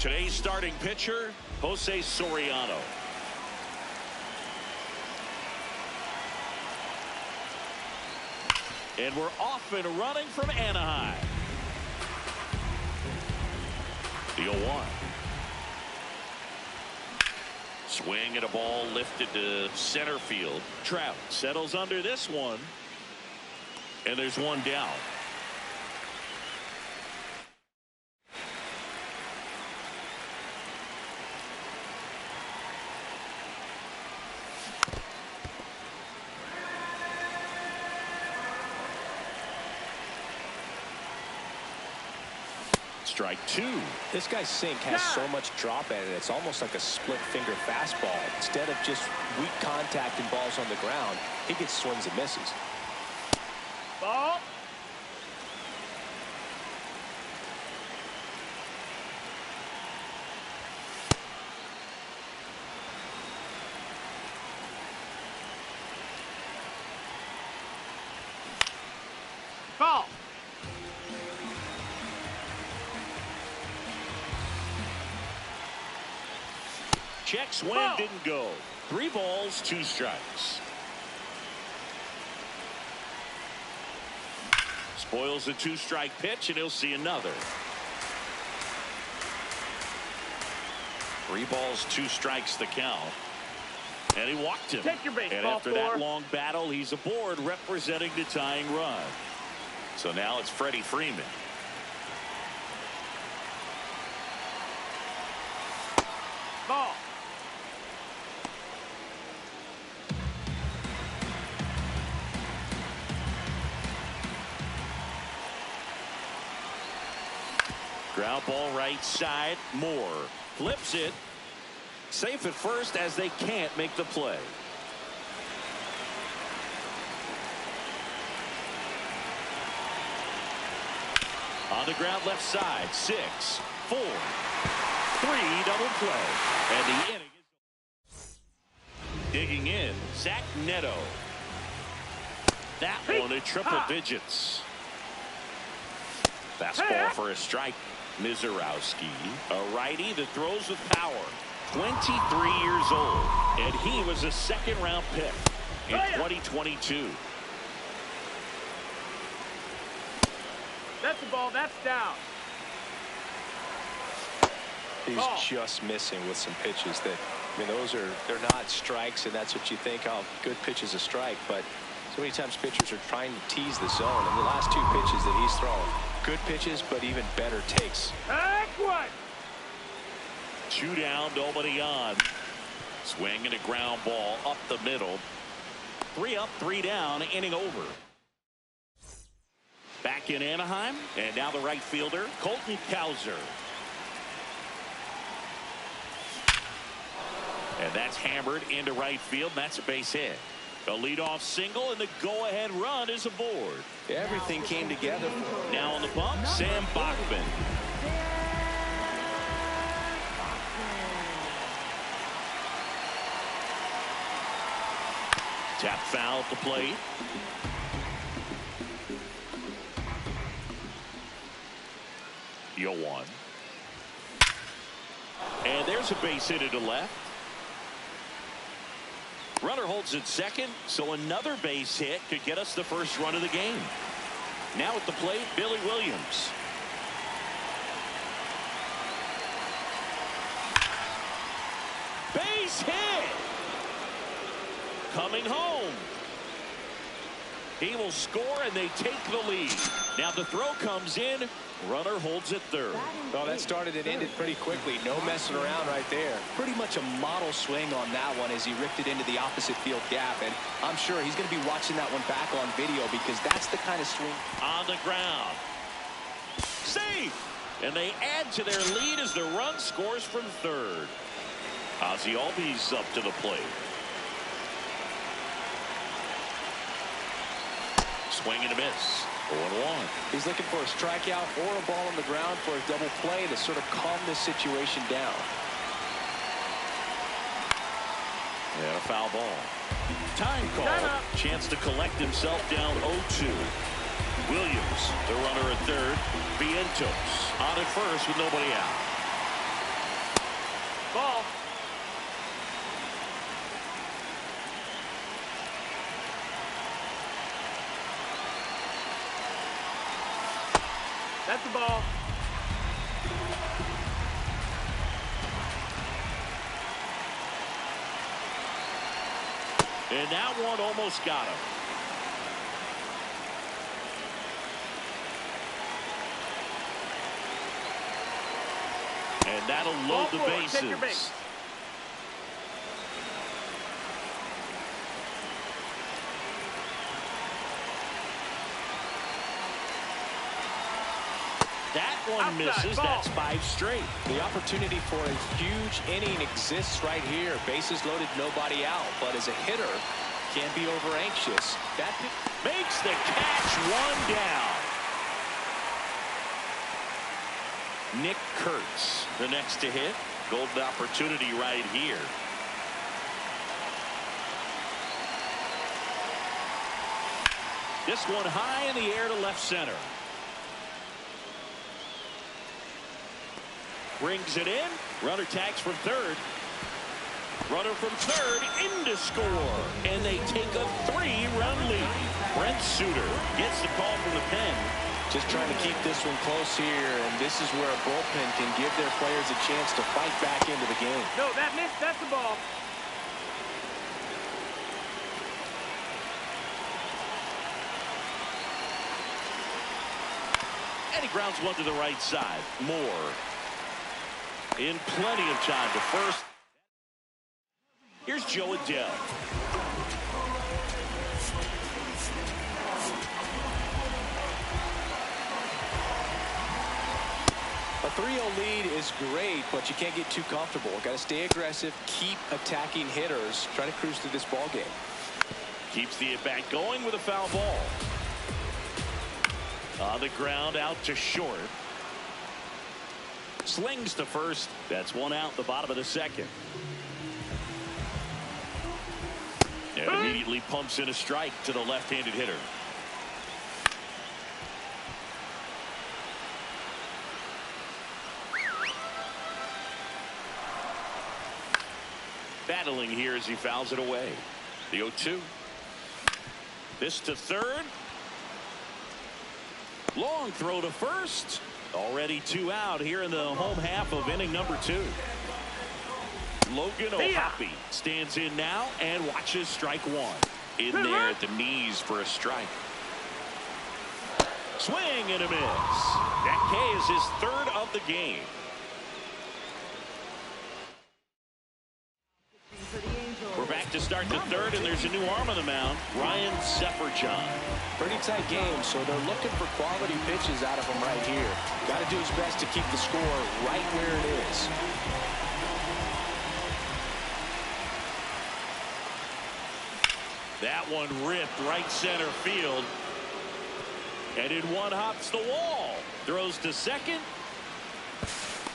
Today's starting pitcher, Jose Soriano. And we're off and running from Anaheim. The 0-1. Swing and a ball lifted to center field. Trout settles under this one. And there's one down. Strike two. This guy's sink has so much drop in it. It's almost like a split finger fastball. Instead of just weak contact and balls on the ground, he gets swings and misses. Ball. Ball. Check swing, didn't go. 3 balls, 2 strikes. Spoils the 2-strike pitch, and he'll see another. 3 balls, 2 strikes the count. And he walked him. Take your baseball, and after that long battle, he's aboard representing the tying run. So now it's Freddie Freeman. Ball. Ground ball right side. Moore flips it. Safe at first as they can't make the play. On the ground left side. 6, 4, 3 double play. And the inning is digging in. Zach Neto. That one at triple digits. Fastball for a strike. Mizorowski, a righty that throws with power. 23 years old, and he was a second-round pick in 2022. That's the ball. That's down. He's just missing with some pitches that, I mean, they're not strikes, and that's what you think, oh, good pitch is a strike, but so many times pitchers are trying to tease the zone, and the last 2 pitches that he's thrown, good pitches, but even better takes. Heck what? 2 down, nobody on. Swing and a ground ball up the middle. 3 up, 3 down, inning over. Back in Anaheim, and now the right fielder, Colton Cowser. And that's hammered into right field, and that's a base hit. A leadoff single, and the go-ahead run is aboard. Everything came together. Now on the bump, Sam Bachman. Tap foul at the plate. The 0-1. And there's a base hit to left. Runner holds at second, so another base hit could get us the first run of the game. Now at the plate, Billy Williams. Base hit! Coming home. He will score, and they take the lead. Now the throw comes in. Runner holds at third. Well, that started and ended pretty quickly. No messing around right there. Pretty much a model swing on that one as he ripped it into the opposite field gap. And I'm sure he's going to be watching that one back on video because that's the kind of swing. On the ground. Safe! And they add to their lead as the run scores from third. Ozzie Albies up to the plate. Swing and a miss. 0-1. He's looking for a strikeout or a ball on the ground for a double play to sort of calm this situation down. And a foul ball. Time call. Chance to collect himself down 0-2. Williams, the runner at third. Vientos on at first with nobody out. Ball. That's the ball. And that one almost got him. And that'll load the bases. Take your base. That one Outside, misses. ball. That's 5 straight. The opportunity for a huge inning exists right here. Bases loaded, nobody out. But as a hitter, can't be over anxious. That Makes the catch, 1 down. Nick Kurtz, the next to hit. Golden opportunity right here. This one high in the air to left center. Brings it in. Runner tags from third. Runner from third into score. And they take a 3-run lead. Brent Suter gets the call from the pen. just trying to keep this one close here, and this is where a bullpen can give their players a chance to fight back into the game. No, that missed. That's the ball. And he grounds one to the right side. Moore in plenty of time to first. Here's Joe Adele. A 3-0 lead is great, but you can't get too comfortable. Got to stay aggressive, keep attacking hitters, trying to cruise through this ball game. Keeps the at-bat going with a foul ball. On the ground, out to short. Slings to first. That's one out, the bottom of the second. And immediately pumps in a strike to the left-handed hitter. Battling here as he fouls it away. The 0-2. This to third. Long throw to first. Already 2 out here in the home half of inning number 2. Logan O'Hoppe stands in now and watches strike 1. In there at the knees for a strike. Swing and a miss. That K is his 3rd of the game. We're back to start the 3rd, and there's a new arm on the mound, Ryan Sepperjohn. Pretty tight game, so they're looking for quality pitches out of him right here. Got to do his best to keep the score right where it is. That one ripped right center field. And in one hops the wall. Throws to second.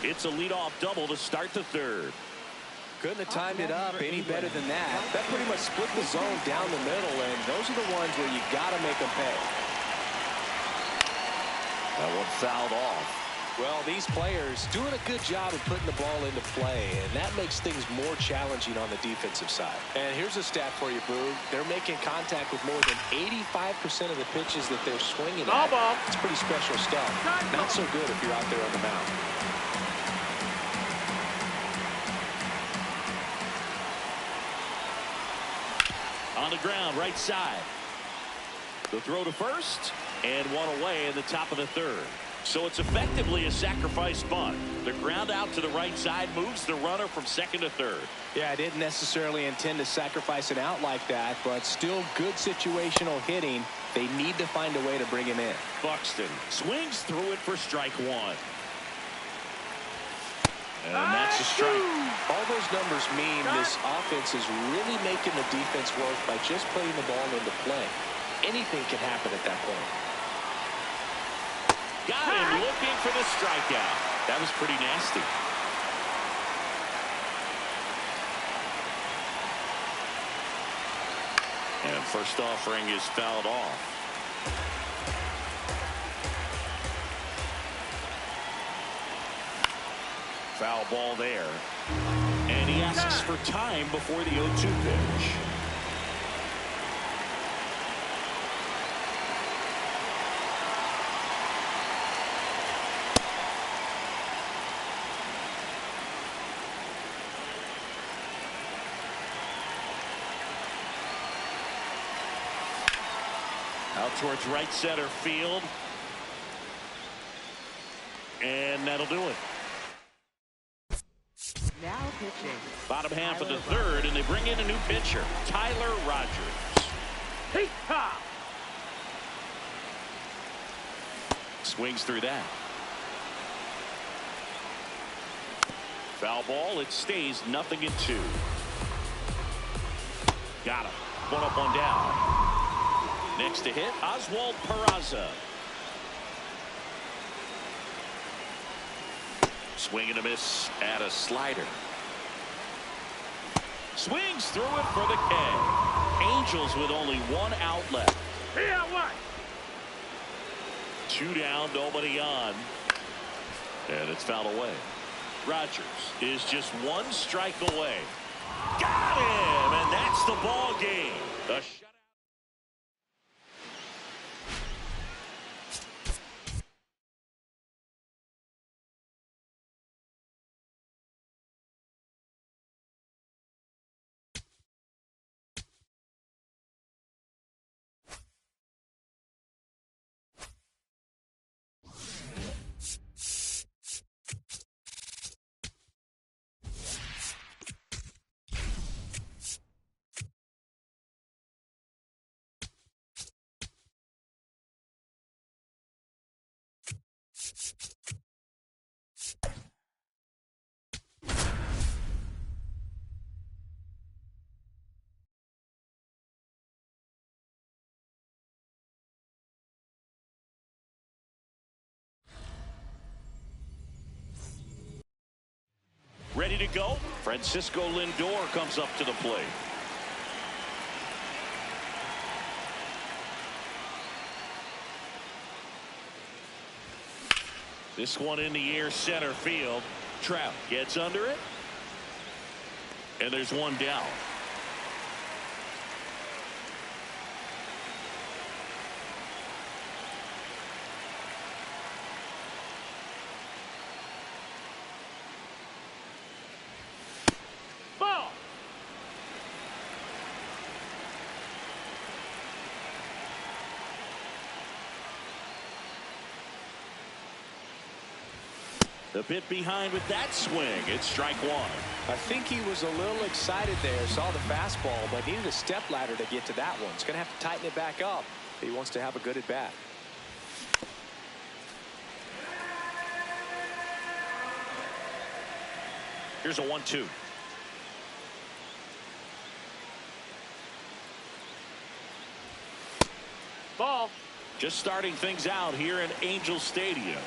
It's a leadoff double to start the 3rd. Couldn't have timed it up any better than that. That pretty much split the zone down the middle, and those are the ones where you got to make them pay. That one fouled off. Well, these players doing a good job of putting the ball into play, and that makes things more challenging on the defensive side. And here's a stat for you, Boog. They're making contact with more than 85% of the pitches that they're swinging at. Ball. It's pretty special stuff. Not so good if you're out there on the mound. On the ground, right side. The throw to first, and one away in the top of the 3rd. So it's effectively a sacrifice bunt. The ground out to the right side moves the runner from 2nd to 3rd. Yeah, I didn't necessarily intend to sacrifice an out like that, but still good situational hitting. They need to find a way to bring him in. Buxton swings through it for strike 1. And that's a strike. All those numbers mean this offense is really making the defense work by just putting the ball into play. Anything can happen at that point. Got him looking for the strikeout. That was pretty nasty. And first offering is fouled off. Foul ball there. he asks for time before the 0-2 pitch. Out towards right center field. And that'll do it. Now pitching. Bottom half of the third, and they bring in a new pitcher, Tyler Rogers. Peacock. Swings through that. Foul ball. It stays 0-2. Got him. 1 up, 1 down. Next to hit, Oswald Peraza. Swing and a miss at a slider. Swings through it for the K. Angels with only 1 out left. Here, what? 2 down, nobody on. And it's fouled away. Rogers is just 1 strike away. Got him, and that's the ball game. The shutout. Ready to go. Francisco Lindor comes up to the plate. This one in the air, center field. Trout gets under it. And there's 1 down. A bit behind with that swing. It's strike 1. I think he was a little excited there. Saw the fastball, but needed a step ladder to get to that one. He's going to have to tighten it back up if he wants to have a good at bat. Here's a 1-2. Ball. Just starting things out here in Angel Stadium.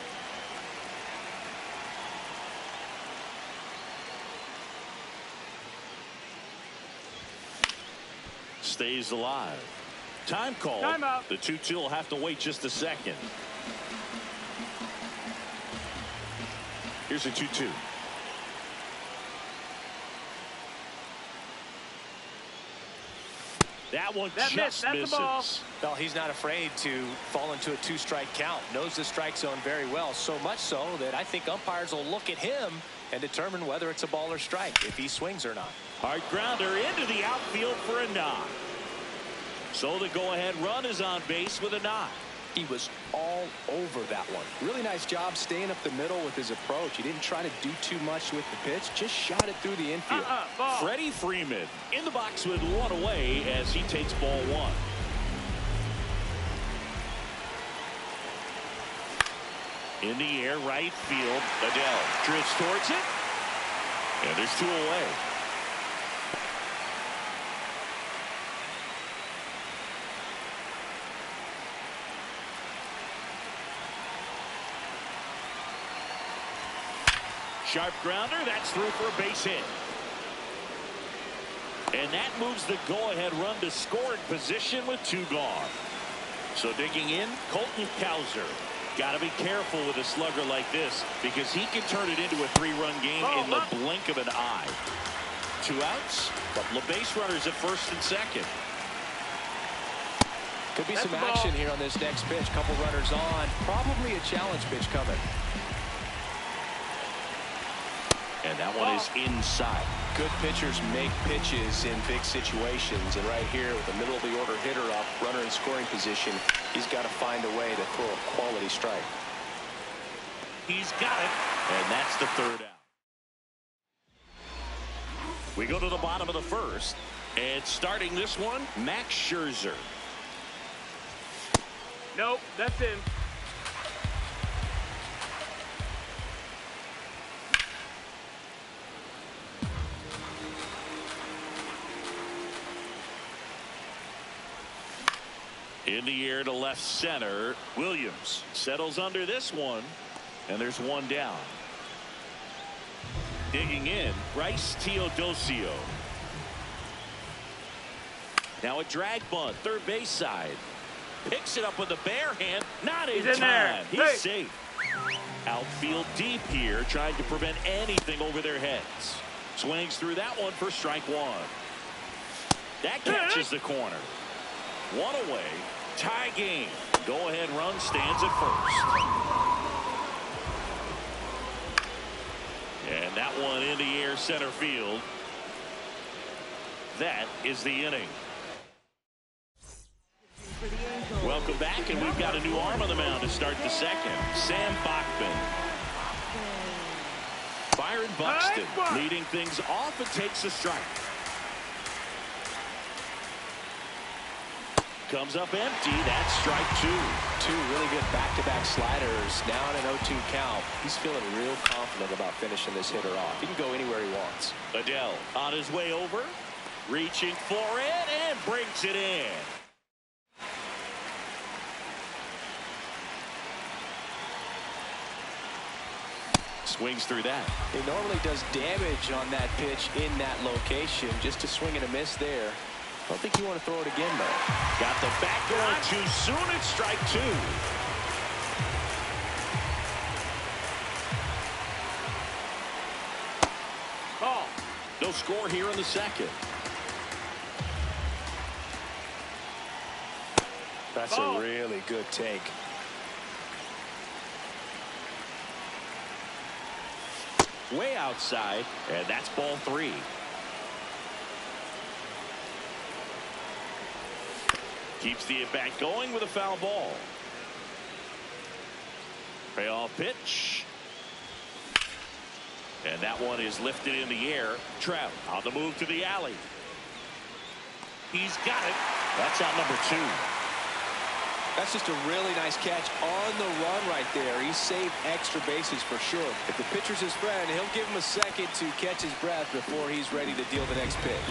Stays alive. Time call. Time out. The 2-2 will have to wait just a second. Here's a 2-2. That one just That's misses. the ball. Well, he's not afraid to fall into a 2-strike count. Knows the strike zone very well. So much so that I think umpires will look at him and determine whether it's a ball or strike, if he swings or not. Hard grounder into the outfield for a knock. So the go-ahead run is on base with a knock. He was all over that one. Really nice job staying up the middle with his approach. He didn't try to do too much with the pitch. Just shot it through the infield. Ball. Freddie Freeman in the box with 1 away as he takes ball 1. In the air, right field. Adele drifts towards it. And there's 2 away. Sharp grounder. That's through for a base hit. And that moves the go-ahead run to scoring position with 2 gone. So digging in, Colton Cowser. Got to be careful with a slugger like this because he can turn it into a 3-run game in the blink of an eye. 2 outs. Couple of base runners at first and second. Could be some action here on this next pitch. Couple runners on. Probably a challenge pitch coming. And that one is inside. Good pitchers make pitches in big situations. And right here with the middle of the order hitter up, runner in scoring position, he's got to find a way to throw a quality strike. He's got it. And that's the 3rd out. We go to the bottom of the 1st. And starting this one, Max Scherzer. Nope, that's in. In the air to left center. Williams settles under this one. And there's one down. Digging in, Bryce Teodosio. Now a drag bunt, third base side. Picks it up with the bare hand. Not in He's in time. there. He's safe. Outfield deep here, trying to prevent anything over their heads. Swings through that one for strike 1. That catches the corner. 1 away. Tie game. Go-ahead run stands at first. And that one in the air center field. That is the inning. Welcome back, and we've got a new arm on the mound to start the second. Sam Bachman. Byron Buxton leading things off and takes a strike. Comes up empty. That's strike 2. 2 really good back-to-back sliders. Now in an 0-2 count. He's feeling real confident about finishing this hitter off. He can go anywhere he wants. Adele on his way over, reaching for it, and brings it in. Swings through that. He normally does damage on that pitch in that location. Just a swing and a miss there. I don't think you want to throw it again, though. Got the back door too soon. It's strike 2. Ball. No score here in the second. That's a really good take. Way outside, and that's ball 3. Keeps the at-bat going with a foul ball. Payoff pitch. And that one is lifted in the air. Trout on the move to the alley. He's got it. That's out number 2. That's just a really nice catch on the run right there. He saved extra bases for sure. If the pitcher's his friend, he'll give him a second to catch his breath before he's ready to deal the next pitch.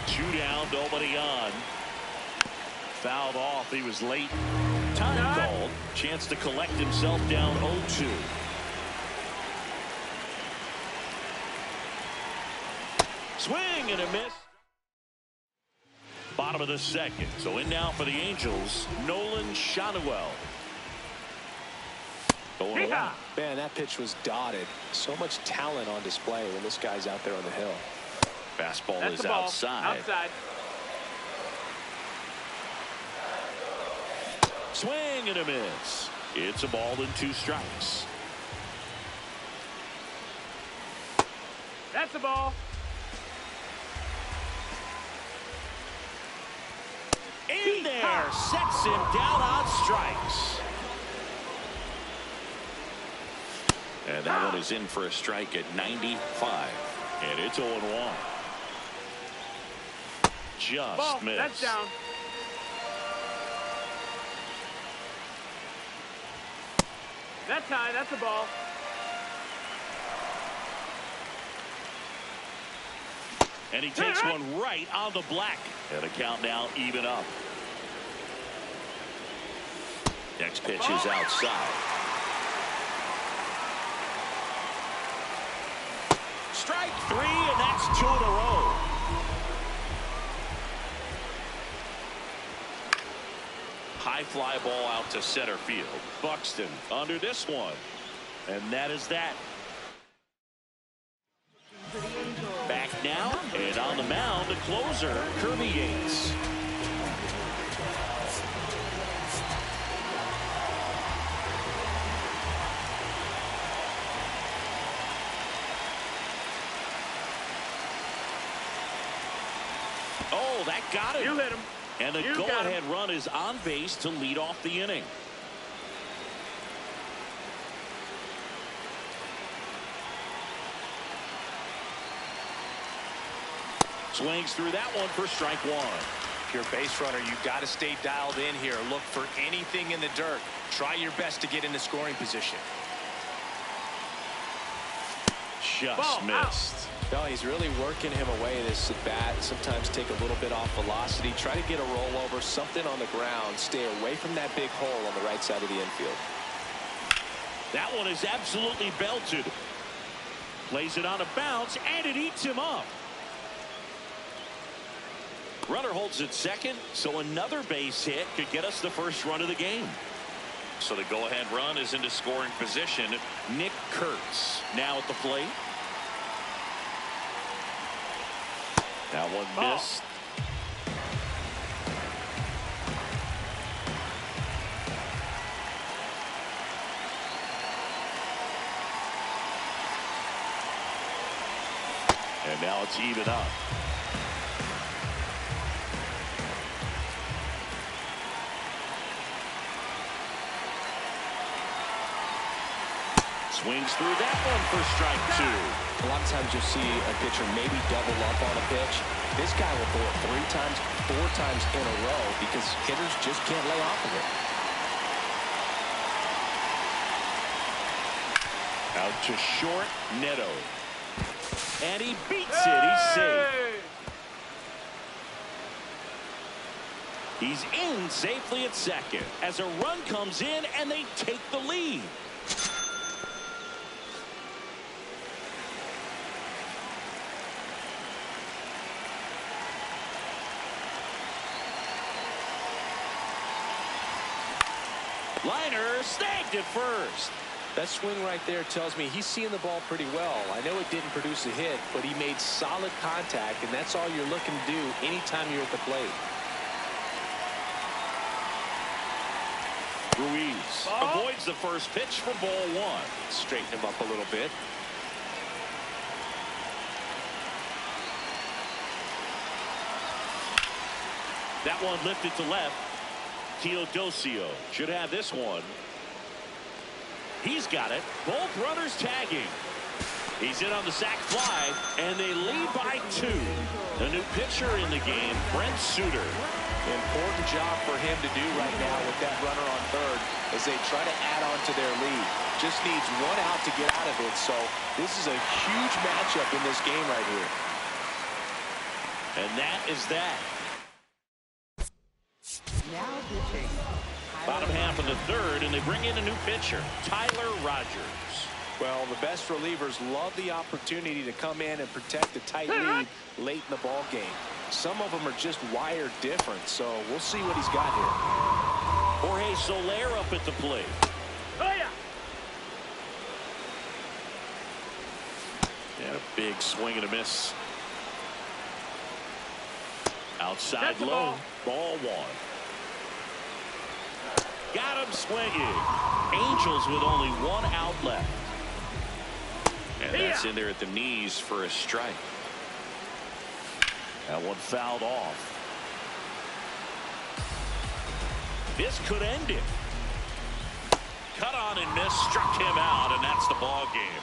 2 down, nobody on. Fouled off. He was late. Time called. Chance to collect himself down 0-2. Swing and a miss. Bottom of the second. So in now for the Angels, Nolan Schanuel. Man, that pitch was dotted. So much talent on display when this guy's out there on the hill. Fastball is outside. Swing and a miss. It's a ball and 2 strikes. That's a ball. In there, sets him down on strikes. And that one is in for a strike at 95. And it's 0-1. Just ball. missed. That's down. That's high. That's a ball. And he takes one right on the black. And the count now even up. Next pitch is outside. Strike 3, and that's 2 in a row. High fly ball out to center field. Buxton under this one. And that is that. And on the mound, the closer, Kirby Yates. Oh, that got him. You hit him. And the go-ahead run is on base to lead off the inning. Swings through that one for strike one. If you're a base runner, you've got to stay dialed in here. Look for anything in the dirt. Try your best to get into scoring position. Just missed. No, he's really working him away this at bat. Sometimes take a little bit off velocity. Try to get a rollover, something on the ground. Stay away from that big hole on the right side of the infield. That one is absolutely belted. Plays it on a bounce, and it eats him up. Runner holds at second, so another base hit could get us the first run of the game. So the go-ahead run is into scoring position. Nick Kurtz now at the plate. That one missed. And now it's even up. Swings through that one for strike two. A lot of times you'll see a pitcher maybe double up on a pitch. This guy will throw it 3 times, 4 times in a row because hitters just can't lay off of it. Out to short, Neto. And he beats it. He's safe. He's in safely at second as a run comes in and they take the lead. Liner snagged at first. That swing right there tells me he's seeing the ball pretty well. I know it didn't produce a hit, but he made solid contact, and that's all you're looking to do anytime you're at the plate. Ruiz avoids the first pitch for ball one. Straighten him up a little bit. That one lifted to left. Teodosio should have this one. He's got it. Both runners tagging. He's in on the sac fly, and they lead by 2. The new pitcher in the game, Brent Suter. Important job for him to do right now with that runner on third as they try to add on to their lead. Just needs 1 out to get out of it, so this is a huge matchup in this game right here. And that is that. Now pitching. Bottom half of the third, and they bring in a new pitcher, Tyler Rogers. Well, the best relievers love the opportunity to come in and protect a tight lead late in the ball game. Some of them are just wired different, so we'll see what he's got here. Jorge Soler up at the plate. Oh, yeah. And a big swing and a miss. Outside That's the low. ball. Ball 1. Got him swinging. Angels with only 1 out left. And that's in there at the knees for a strike. That one fouled off. This could end it. Cut on and miss, struck him out, and that's the ball game.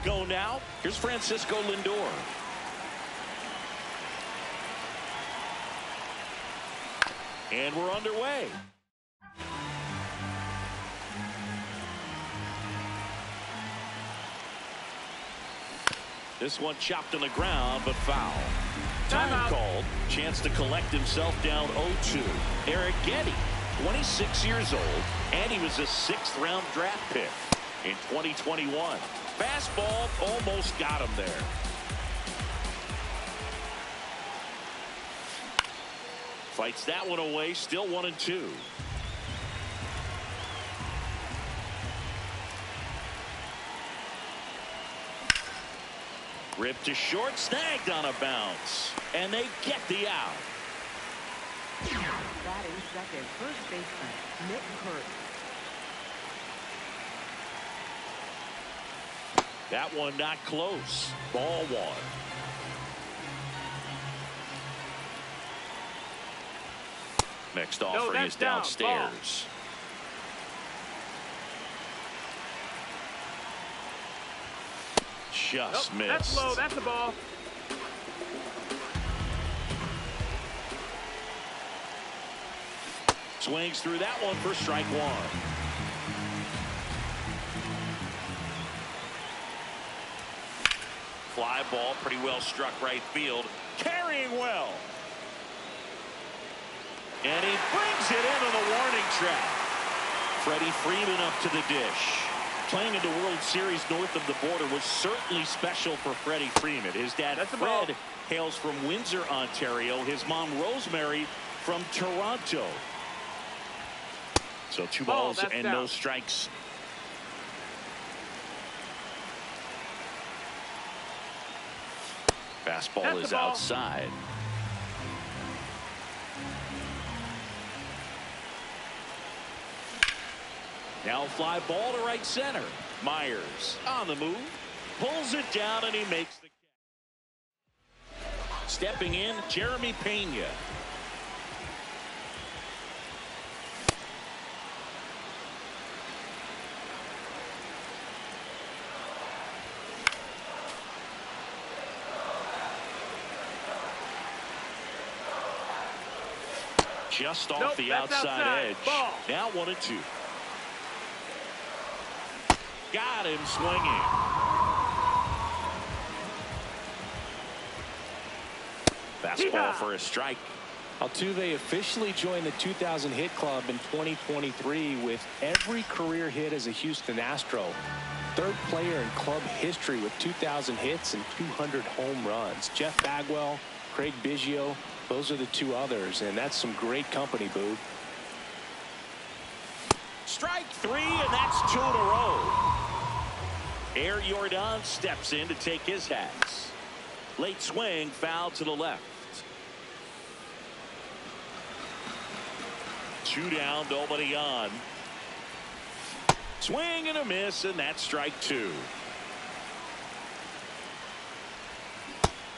go now. Here's Francisco Lindor. And we're underway. This one chopped on the ground, but foul. Time called. Chance to collect himself down 0-2. Eric Getty, 26 years old, and he was a 6th-round draft pick in 2021. Fastball almost got him there. Fights that one away, still 1-2. Ripped to short, snagged on a bounce, and they get the out. Batting second, first baseman, Nick Hurt. That one not close. Ball 1. Next offering is downstairs. Just missed. That's low. That's a ball. Swings through that one for strike 1. Fly ball, pretty well struck right field. Carrying well. And he brings it into the warning track. Freddie Freeman up to the dish. Playing in the World Series north of the border was certainly special for Freddie Freeman. His dad, Fred, hails from Windsor, Ontario. His mom, Rosemary, from Toronto. So 2 balls and no strikes. Fastball is outside. Now fly ball to right center. Myers on the move. Pulls it down and he makes the catch. Stepping in, Jeremy Pena. Just off the outside edge. Ball. Now 1-2. Got him swinging. Fastball for a strike. Altuve officially joined the 2,000 hit club in 2023 with every career hit as a Houston Astro. 3rd player in club history with 2,000 hits and 200 home runs. Jeff Bagwell, Craig Biggio, those are the 2 others, and that's some great company, Boog. Strike 3, and that's 2 in a row. Air Jordan steps in to take his hats. Late swing, foul to the left. 2 down, nobody on. Swing and a miss, and that's strike 2.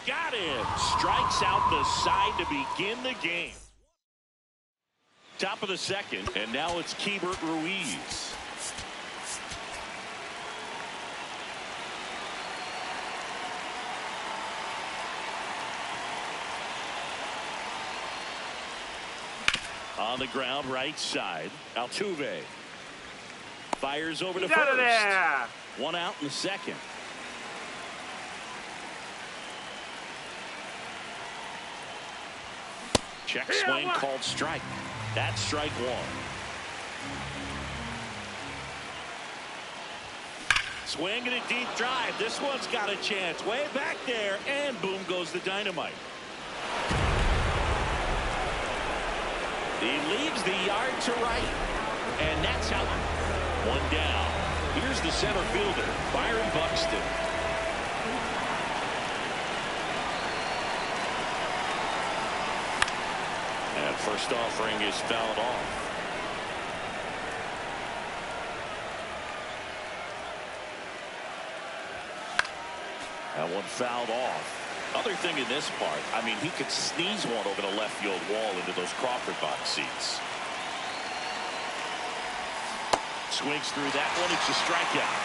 Got him. Strikes out the side to begin the game. Top of the 2nd, and now it's Keibert Ruiz. On the ground, right side. Altuve fires over to first. There. 1 out in the 2nd. Check swing called strike. That's strike 1. Swing and a deep drive. This one's got a chance. Way back there, and boom goes the dynamite. He leaves the yard to right. And that's how. 1 down. Here's the center fielder, Byron Buxton. And first offering is fouled off. That one fouled off. Other thing in this part, I mean, he could sneeze one over the left field wall into those Crawford box seats. Swings through that one. It's a strikeout.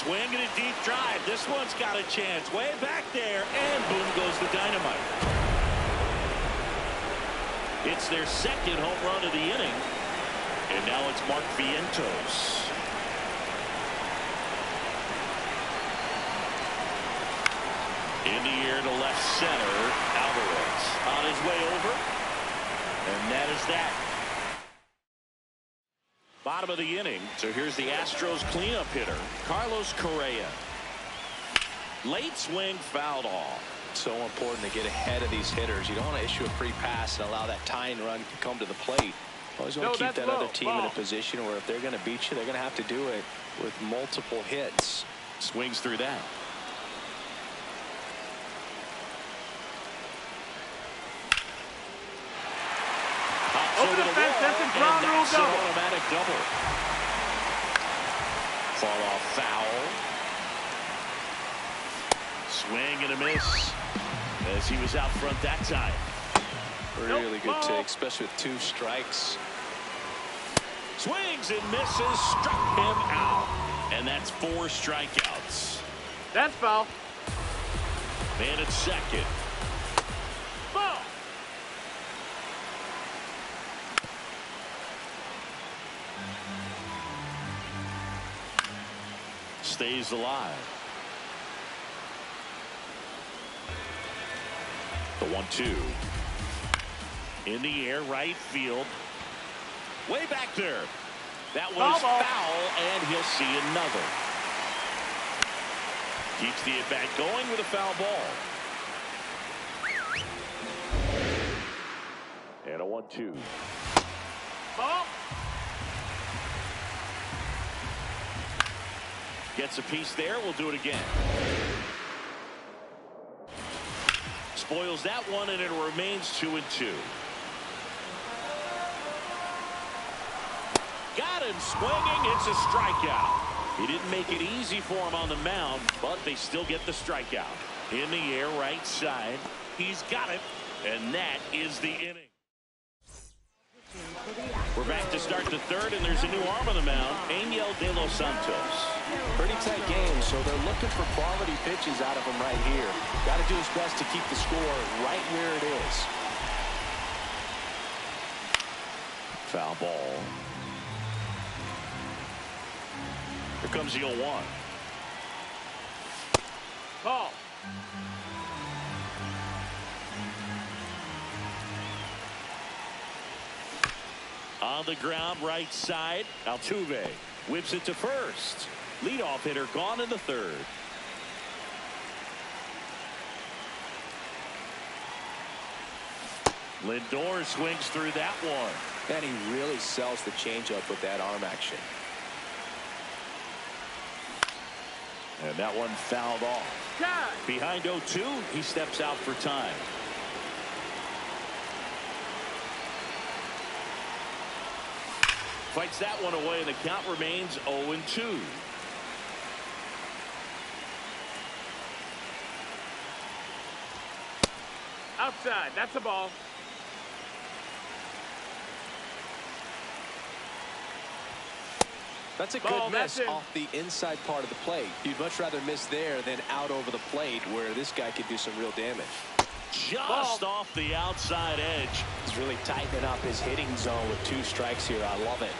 Swinging a deep drive. This one's got a chance. Way back there. And boom goes the dynamite. It's their second home run of the inning. And now it's Mark Vientos. In the air to left center. Alvarez on his way over. And that is that. Bottom of the inning. So here's the Astros cleanup hitter, Carlos Correa. Late swing fouled off. So important to get ahead of these hitters. You don't want to issue a free pass and allow that tying run to come to the plate. Always want to keep that other team in a position where if they're going to beat you, they're going to have to do it with multiple hits. Swings through that. Over the fence, that's a ground rule double. Automatic double. Fall off foul. Swing and a miss as he was out front that time. Really good take, especially with 2 strikes. Swings and misses, struck him out. And that's 4 strikeouts. That's foul. Man at second. Ball. Stays alive. The 1-2. In the air, right field. Way back there. That was foul, and he'll see another. Keeps the at-bat going with a foul ball. And a 1-2. Ball. Gets a piece there. We'll do it again. Spoils that one, and it remains 2-2. Got him swinging. It's a strikeout. He didn't make it easy for him on the mound, but they still get the strikeout. In the air, right side. He's got it, and that is the inning. We're back to start the third, and there's a new arm on the mound, Angel De Los Santos. Pretty tight game, so they're looking for quality pitches out of him right here. Got to do his best to keep the score right where it is. Foul ball. Here comes the 0-1. Ball. On the ground, right side. Altuve whips it to first. Leadoff hitter gone in the third. Lindor swings through that one. And he really sells the changeup with that arm action. And that one fouled off. Time. Behind 0-2, he steps out for time. Fights that one away, and the count remains 0-2. Outside. That's a ball. That's a good miss off the inside part of the plate. You'd much rather miss there than out over the plate where this guy could do some real damage. Just off the outside edge. He's really tightening up his hitting zone with 2 strikes here. I love it.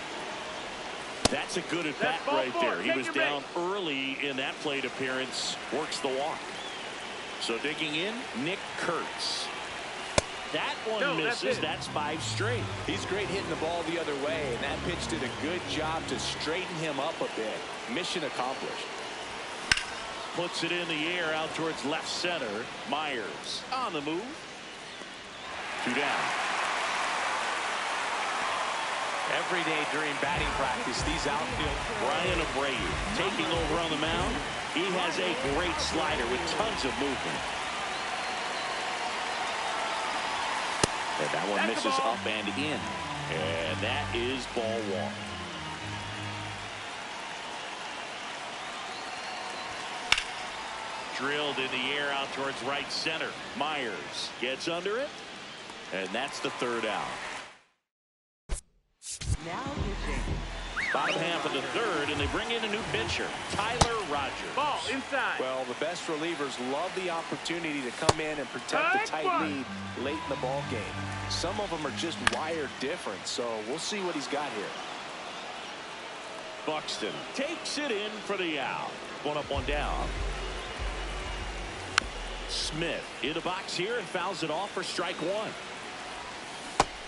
That's a good at bat right there. He was down early in that plate appearance. Works the walk. So digging in, Nick Kurtz. That one misses. That's 5 straight. He's great hitting the ball the other way, and that pitch did a good job to straighten him up a bit. Mission accomplished. Puts it in the air out towards left center. Myers on the move. 2 down. Every day during batting practice, these outfield. Brian Abreu taking over on the mound. He has a great slider with tons of movement. And that one misses up and in. And that is ball 1. Drilled in the air out towards right center. Myers gets under it. And that's the 3rd out. Now pitching. Bottom half of the third, and they bring in a new pitcher, Tyler Rogers. Ball inside. Well, the best relievers love the opportunity to come in and protect the tight lead late in the ball game. Some of them are just wired different, so we'll see what he's got here. Buxton takes it in for the out. One up, one down. Smith in the box here and fouls it off for strike one.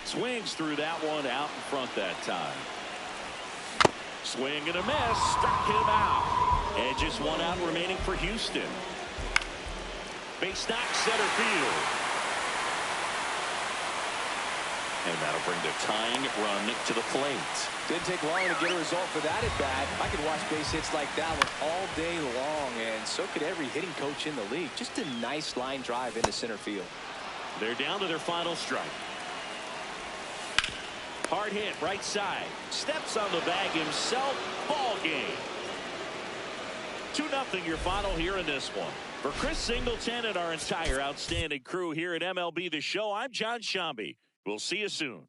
Swings through that one out in front that time. Swing and a miss, struck him out. And just one out remaining for Houston. Base knock, center field. And that'll bring the tying run to the plate. Didn't take long to get a result for that at bat. I could watch base hits like that one all day long, and so could every hitting coach in the league. Just a nice line drive into center field. They're down to their final strike. Hard hit right side. Steps on the bag himself. Ball game. 2-0 your final here in this one. For Chris Singleton and our entire outstanding crew here at MLB The Show, I'm John Shambi. We'll see you soon.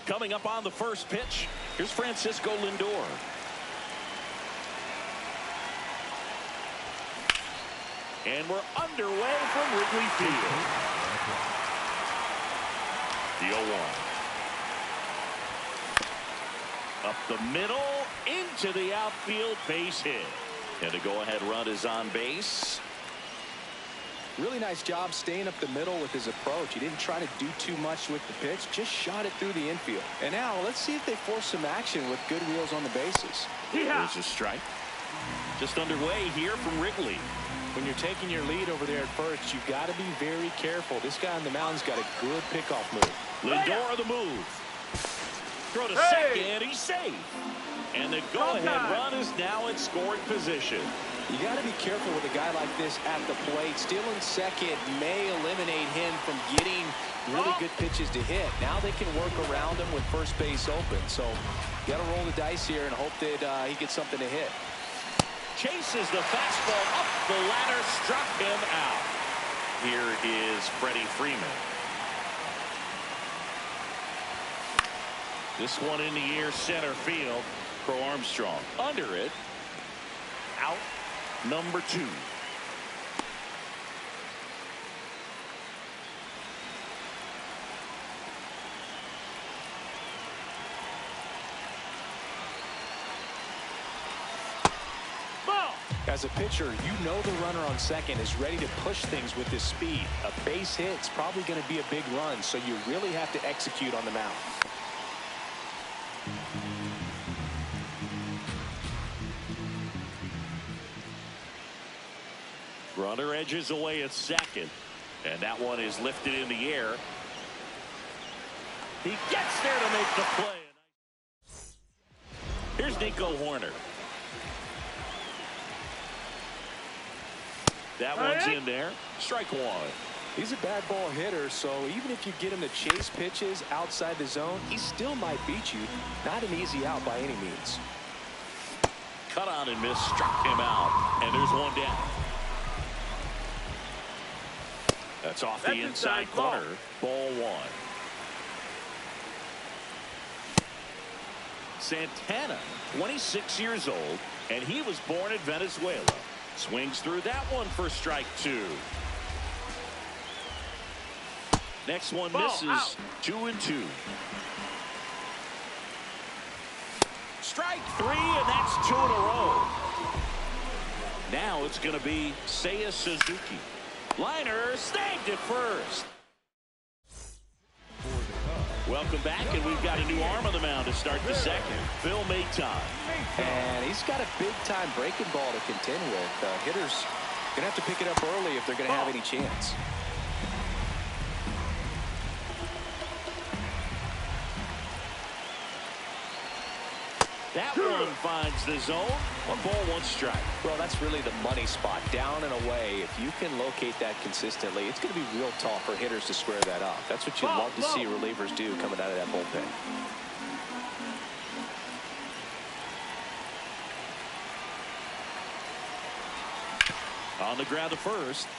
Coming up on the first pitch, here's Francisco Lindor. And we're underway from Wrigley Field. The 0-1. Up the middle, into the outfield, base hit. And the go-ahead run is on base. Really nice job staying up the middle with his approach. He didn't try to do too much with the pitch, just shot it through the infield. And now let's see if they force some action with good wheels on the bases. There's a strike. Just underway here from Wrigley. When you're taking your lead over there at first, you've got to be very careful. This guy on the mound's got a good pickoff move. Lindor the move. Throw to second, he's safe. And the go-ahead run is now in scoring position. You got to be careful with a guy like this at the plate. Stealing second may eliminate him from getting really good pitches to hit. Now they can work around him with first base open. So you got to roll the dice here and hope that he gets something to hit. Chases the fastball up the ladder, struck him out. Here is Freddie Freeman. This one in the air, center field. Crow Armstrong under it. Out number 2. As a pitcher, you know the runner on second is ready to push things with his speed. A base hit's probably going to be a big run, so you really have to execute on the mound. Runner edges away at second, and that one is lifted in the air. He gets there to make the play. Here's Nico Horner. That one's in there. Strike one. He's a bad ball hitter, so even if you get him to chase pitches outside the zone, he still might beat you. Not an easy out by any means. Cut on and miss, struck him out, and there's one down. That's off the inside corner. Ball 1. Santana, 26 years old, and he was born in Venezuela. Swings through that one for strike 2. Next one misses. Out. 2-2. Strike 3, and that's 2 in a row. Now it's going to be Seiya Suzuki. Liner snagged it first. Welcome back, and we've got a new arm on the mound to start the second. Phil Maton. And he's got a big-time breaking ball to contend with. Hitters going to have to pick it up early if they're going to have any chance. That one finds the zone. 1 ball, 1 strike. Well, that's really the money spot, down and away. If you can locate that consistently, it's going to be real tough for hitters to square that up. That's what you'd love to see relievers do coming out of that bullpen. On the ground to first.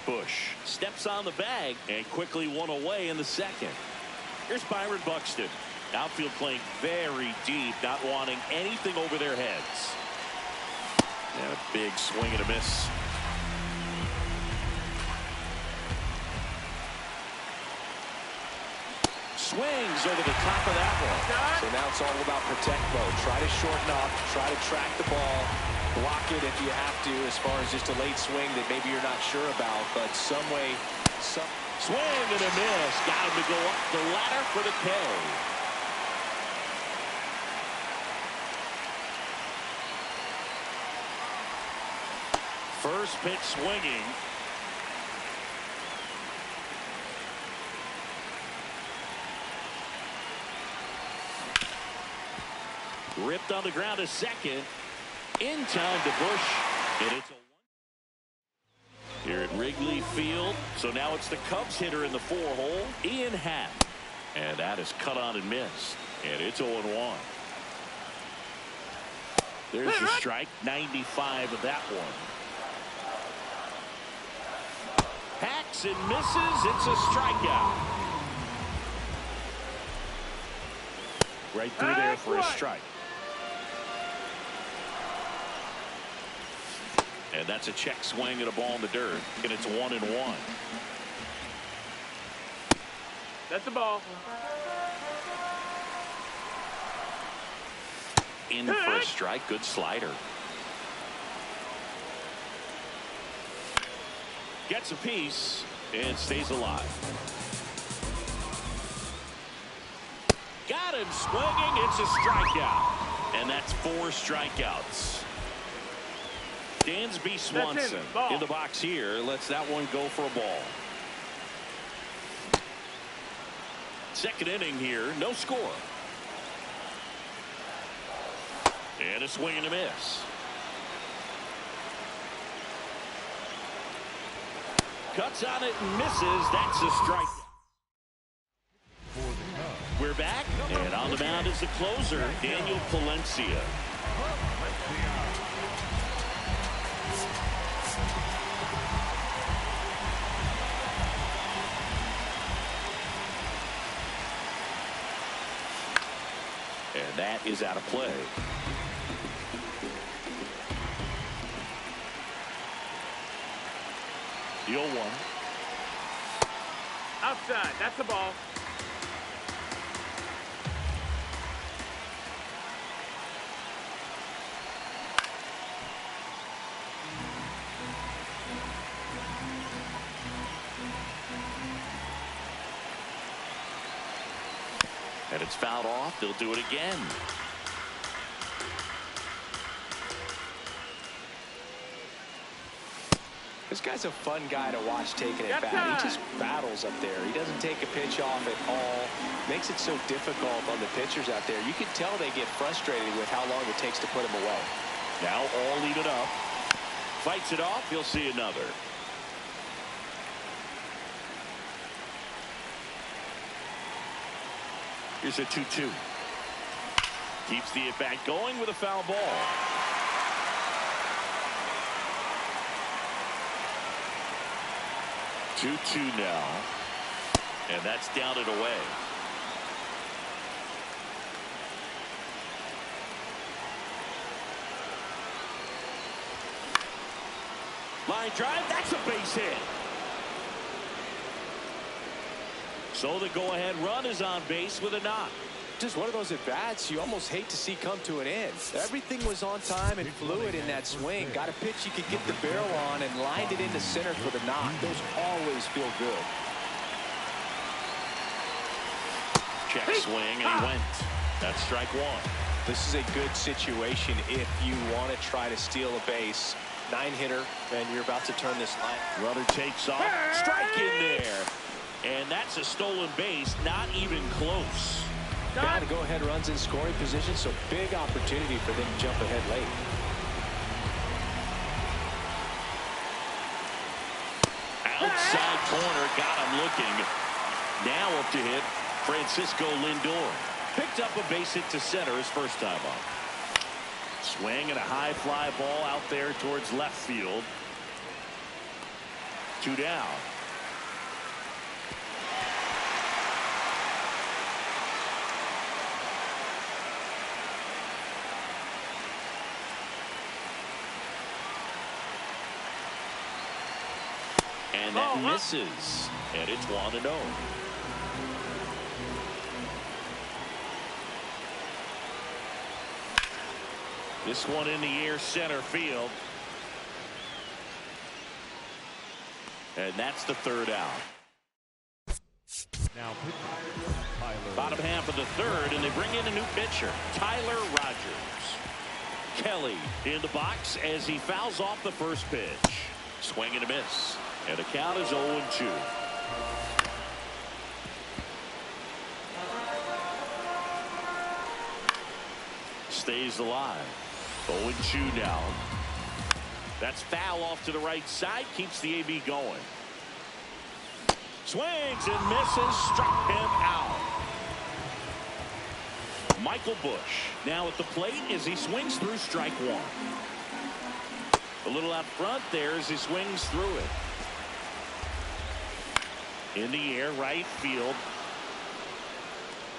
Bush steps on the bag and quickly 1 away in the second. Here's Byron Buxton. Outfield playing very deep, not wanting anything over their heads. And a big swing and a miss. Swings over the top of that one. So now it's all about protect mode. Try to shorten up, try to track the ball, block it if you have to, as far as just a late swing that maybe you're not sure about, but some way. Swing and a miss. Got him to go up the ladder for the K. First pitch swinging. Ripped on the ground to second. In time to Bush. And it's a 1. Here at Wrigley Field. So now it's the Cubs hitter in the 4-hole, Ian Happ. And that is cut on and missed. And it's 0-1. There's the strike. 95 of that one. Hacks and misses. It's a strikeout. Right through there for a strike. And that's a check swing and a ball in the dirt. And it's 1-1. That's a ball. In for a strike. Good slider. Gets a piece and stays alive. Got him swinging. It's a strikeout. And that's 4 strikeouts. Dansby Swanson in the box here. Lets that one go for a ball. Second inning here. No score. And a swing and a miss. Cuts on it and misses. That's a strike. We're back, and on the mound is the closer, Daniel Palencia. And that is out of play. The 0-1. Outside. That's the ball. And it's fouled off. They'll do it again. This guy's a fun guy to watch taking it back. He just battles up there. He doesn't take a pitch off at all. Makes it so difficult on the pitchers out there. You can tell they get frustrated with how long it takes to put him away. Now all even up. Fights it off. You'll see another. Here's a 2-2. Keeps the at-bat going with a foul ball. Two now. And that's down and away. Line drive, that's a base hit. So the go-ahead run is on base with a knock. Just one of those at-bats you almost hate to see come to an end. Everything was on time and fluid in that swing. Got a pitch you could get the barrel on and lined it into center for the knock. Those always feel good. Check swing, and he went. That's strike one. This is a good situation if you want to try to steal a base. 9-hitter, and you're about to turn this line. Runner takes off. Strike in there. And that's a stolen base, not even close. Now the go-ahead runs in scoring position, so big opportunity for them to jump ahead late. Outside corner, got him looking. Now up to hit, Francisco Lindor. Picked up a base hit to center his first time up. Swing and a high fly ball out there towards left field. 2 down. And that misses. And it's 1-0. This one in the air, center field. And that's the third out. Now, bottom half of the third, and they bring in a new pitcher, Tyler Rogers. Kelly in the box as he fouls off the first pitch. Swing and a miss. And the count is 0-2. Stays alive. 0-2 now. That's foul off to the right side. Keeps the AB going. Swings and misses. Struck him out. Michael Busch now at the plate as he swings through strike one. A little out front there as he swings through it. In the air, right field.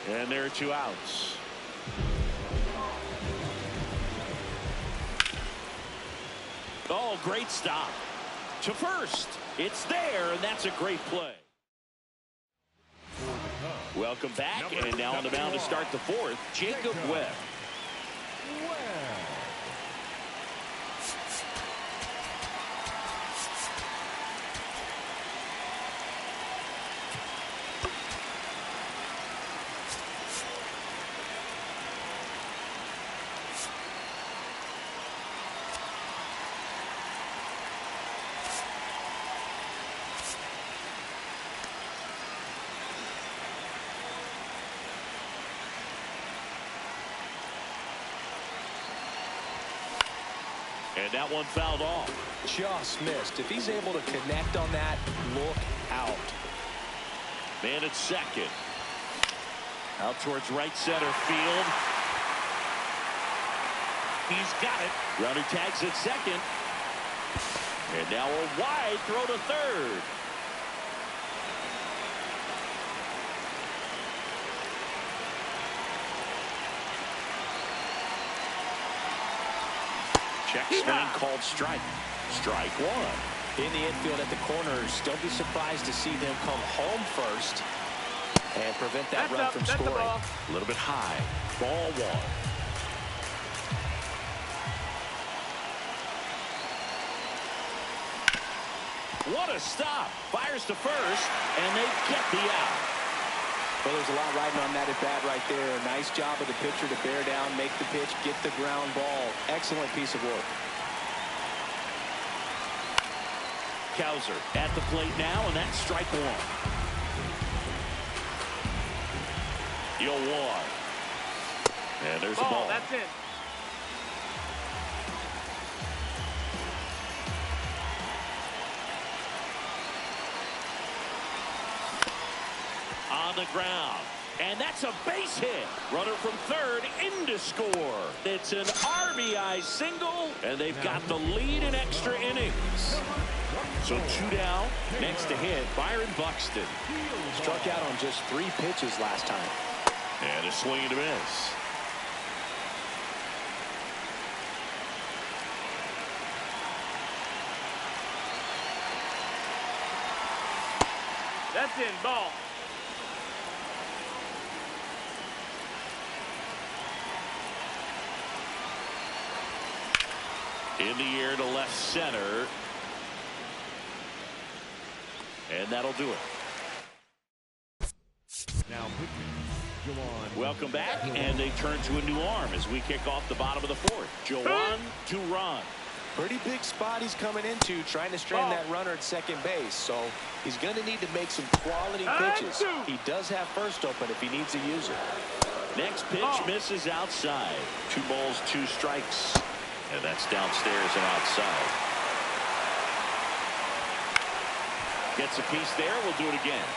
And there are 2 outs. Oh, great stop. To first. It's there, and that's a great play. Welcome back, and now on the mound to start the fourth, Jacob Webb. And that one fouled off. Just missed. If he's able to connect on that, look out. Man at second. Out towards right center field. He's got it. Runner tags at second. And now a wide throw to third. Check swing called strike. Strike one. In the infield at the corners, don't be surprised to see them come home first and prevent that run from scoring. A little bit high. Ball one. What a stop. Fires to first, and they get the out. Well, there's a lot riding on that at bat right there. Nice job of the pitcher to bear down, make the pitch, get the ground ball. Excellent piece of work. Cowser at the plate now, and that's strike one. 0-1. And there's the ball. That's it. On the ground. And that's a base hit. Runner from third in to score. It's an RBI single, and they've got the lead in extra innings. So 2 down. Next to hit, Byron Buxton. Struck out on just 3 pitches last time. And a swing and a miss. That's in ball. In the air to left center. And that'll do it. Now welcome back, and they turn to a new arm as we kick off the bottom of the fourth. Jawan Duran. Pretty big spot he's coming into, trying to strand that runner at second base. So he's going to need to make some quality pitches. He does have first open if he needs to use it. Next pitch misses outside. 2 balls, 2 strikes. And that's downstairs and outside. Gets a piece there. We'll do it again.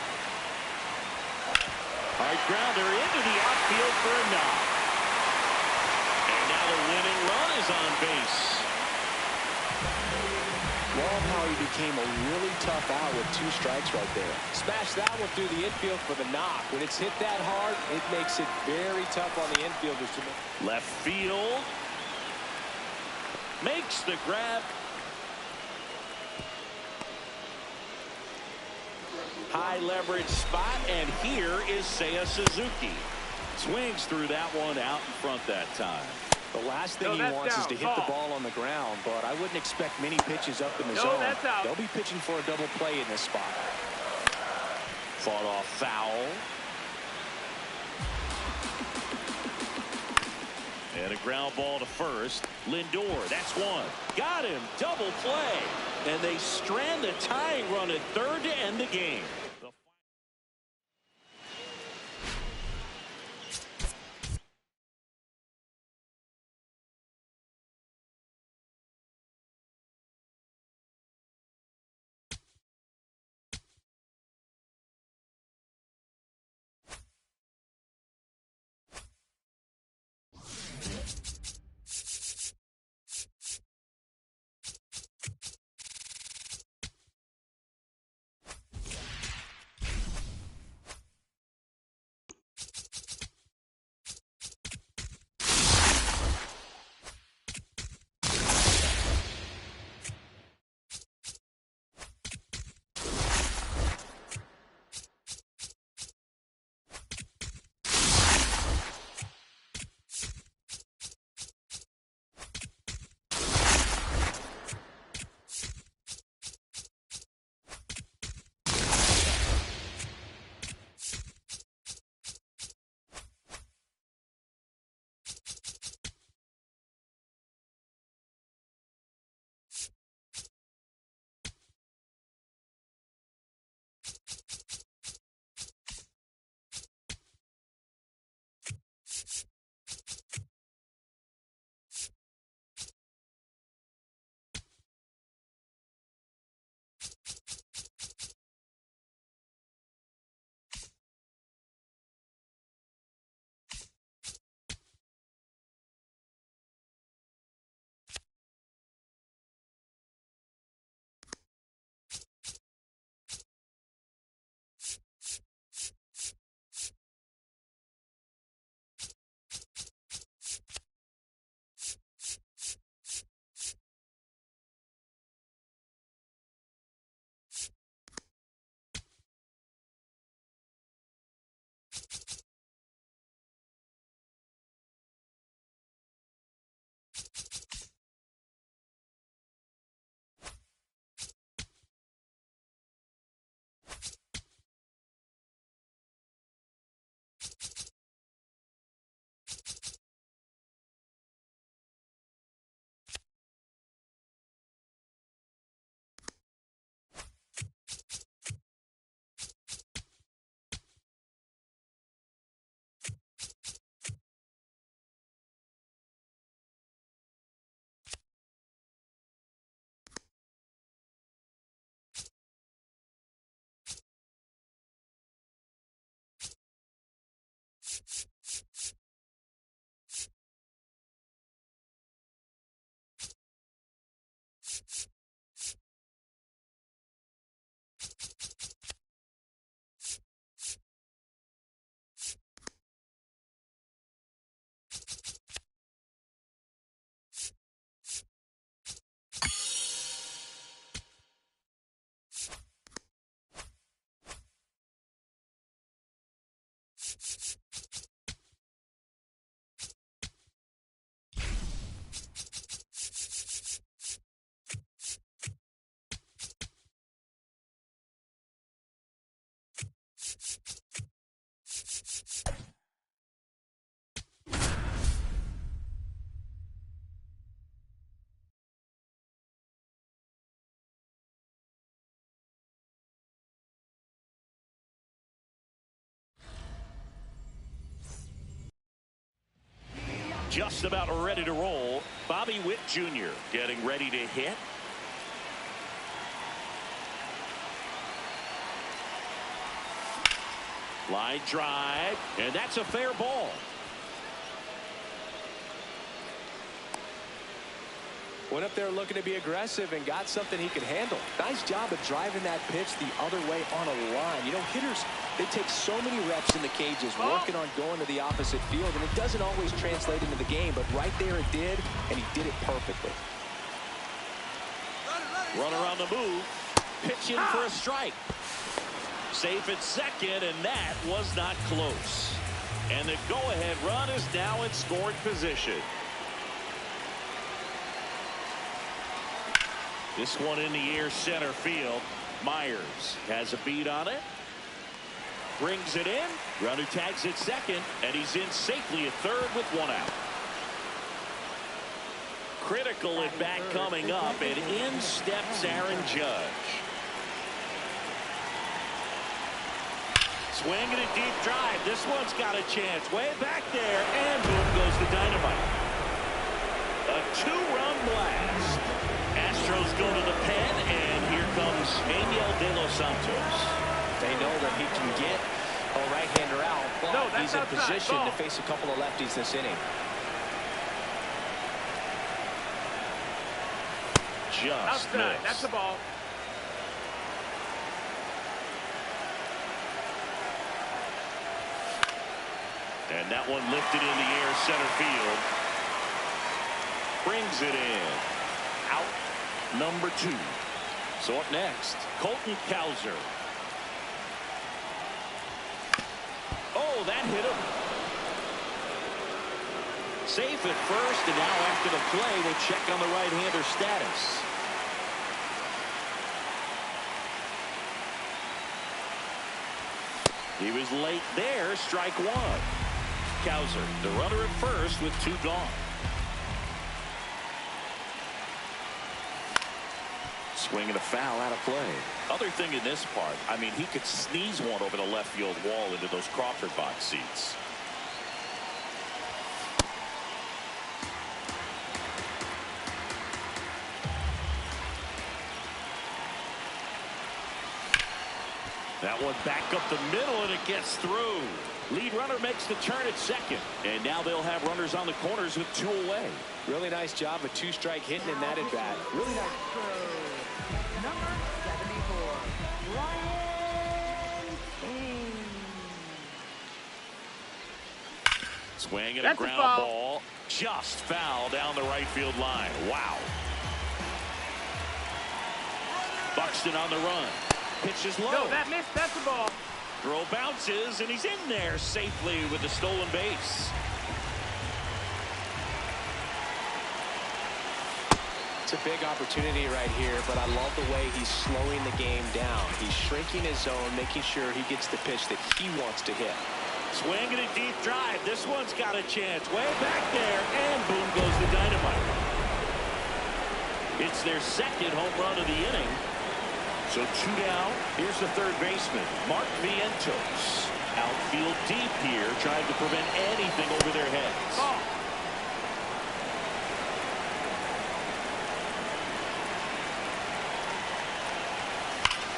Hard grounder into the outfield for a knock. And now the winning run is on base. Love how he became a really tough out with 2 strikes right there. Smash that one through the infield for the knock. When it's hit that hard, it makes it very tough on the infielders to make. Left field. Makes the grab. High leverage spot, and here is Seiya Suzuki. Swings through that one out in front that time. The last thing he wants is to hit the ball on the ground, but I wouldn't expect many pitches up in the zone. They'll be pitching for a double play in this spot. Fought off foul. And a ground ball to first. Lindor, that's one. Got him. Double play. And they strand the tying run at third to end the game. Just about ready to roll. Bobby Witt Jr. getting ready to hit. Line drive, and that's a fair ball. Went up there looking to be aggressive and got something he could handle. Nice job of driving that pitch the other way on a line. You know, hitters, they take so many reps in the cages working on going to the opposite field, and it doesn't always translate into the game, but right there it did, and he did it perfectly. Runner on the move. Pitch in for a strike. Safe at second, and that was not close. And the go-ahead run is now in scoring position. This one in the air center field. Myers has a beat on it. Brings it in. Runner tags at second, and he's in safely at third with one out. Critical at bat coming up, and in steps Aaron Judge. Swinging a deep drive. This one's got a chance. Way back there, and boom goes the dynamite. A two-run blast. Astros go to the pen, and here comes Daniel De Los Santos. They know that he can get a right-hander out, but he's in position to face a couple of lefties this inning. Just missed. That's the ball. And that one lifted in the air center field. Brings it in. Out number 2. So up next, Colton Cowser. Oh, that hit him. Safe at first, and now after the play, we'll check on the right-hander status. He was late there, strike 1. Cowser, the runner at first with 2 gone. Swinging a foul out of play. Other thing in this part, I mean, he could sneeze one over the left field wall into those Crawford box seats. That one back up the middle, and it gets through. Lead runner makes the turn at second, and now they'll have runners on the corners with 2 away. Really nice job of 2-strike hitting in that at bat. Really nice. Number 74, Ryan King. Swing and That's a ground a foul. ball. Just foul down the right field line. Wow. Buxton on the run. Pitch is low. No, that missed. That's the ball. Throw bounces, and he's in there safely with the stolen base. It's a big opportunity right here, but I love the way he's slowing the game down. He's shrinking his zone, making sure he gets the pitch that he wants to hit. Swinging a deep drive. This one's got a chance. Way back there, and boom goes the dynamite. It's their second home run of the inning. So 2 down. Here's the third baseman, Mark Vientos. Outfield deep here, trying to prevent anything over their heads. Ball.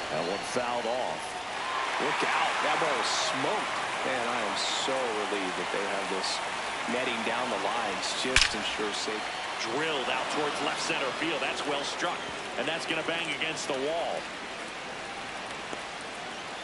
That one fouled off. Look out. That ball is smoked. Man, I am so relieved that they have this netting down the lines. Just ensure safe. Drilled out towards left center field. That's well struck. And that's going to bang against the wall.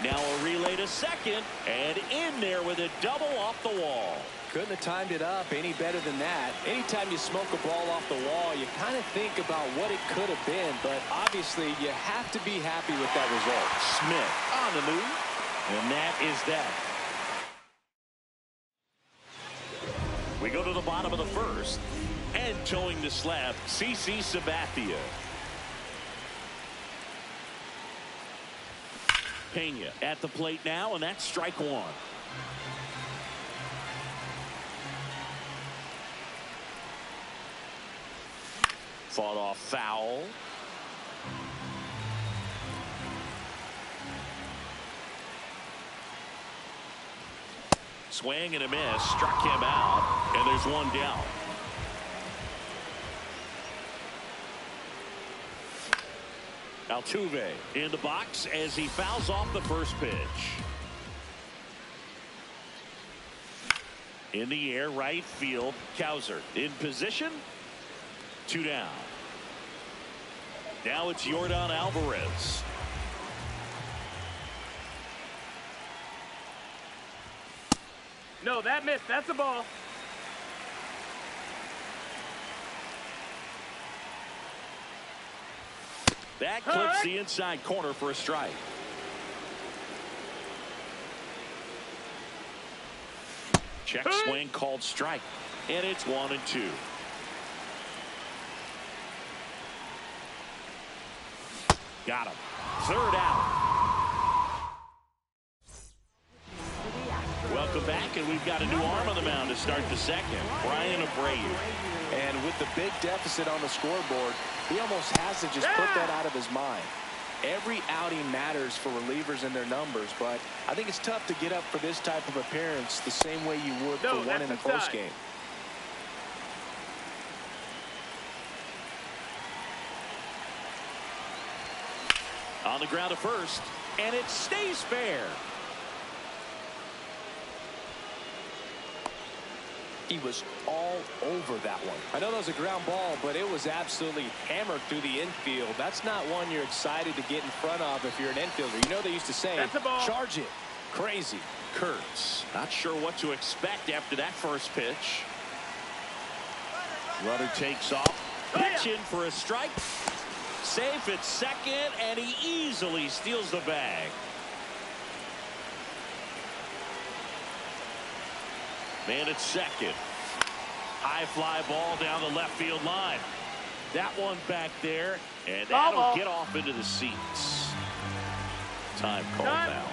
Now a relay to second, and in there with a double off the wall. Couldn't have timed it up any better than that. Anytime you smoke a ball off the wall, you kind of think about what it could have been, but obviously you have to be happy with that result. Smith on the move, and that is that. We go to the bottom of the first. And towing the slab, CC Sabathia. Pena at the plate now, and that's strike one. Fought off foul. Swing and a miss, struck him out, and there's one down. Altuve in the box as he fouls off the first pitch. In the air, right field, Cowser in position. 2 down. Now it's Yordan Alvarez. No, that missed. That's a ball. That clips the inside corner for a strike. Check swing called strike. And it's 1-2. Got him. Third out. Welcome back, and we've got a new arm on the mound to start the second. Brian Abreu. And with the big deficit on the scoreboard, he almost has to just put that out of his mind. Every outing matters for relievers and their numbers, but I think it's tough to get up for this type of appearance the same way you would for one in a close game. On the ground to first, and it stays fair. He was all over that one. I know that was a ground ball, but it was absolutely hammered through the infield. That's not one you're excited to get in front of if you're an infielder. You know they used to say, charge it. Crazy. Kurtz not sure what to expect after that first pitch. Runner takes off. Pitch in for a strike. Safe at second, and he easily steals the bag. Man at second. High fly ball down the left field line. That one back there, and that'll get off into the seats. Time called now.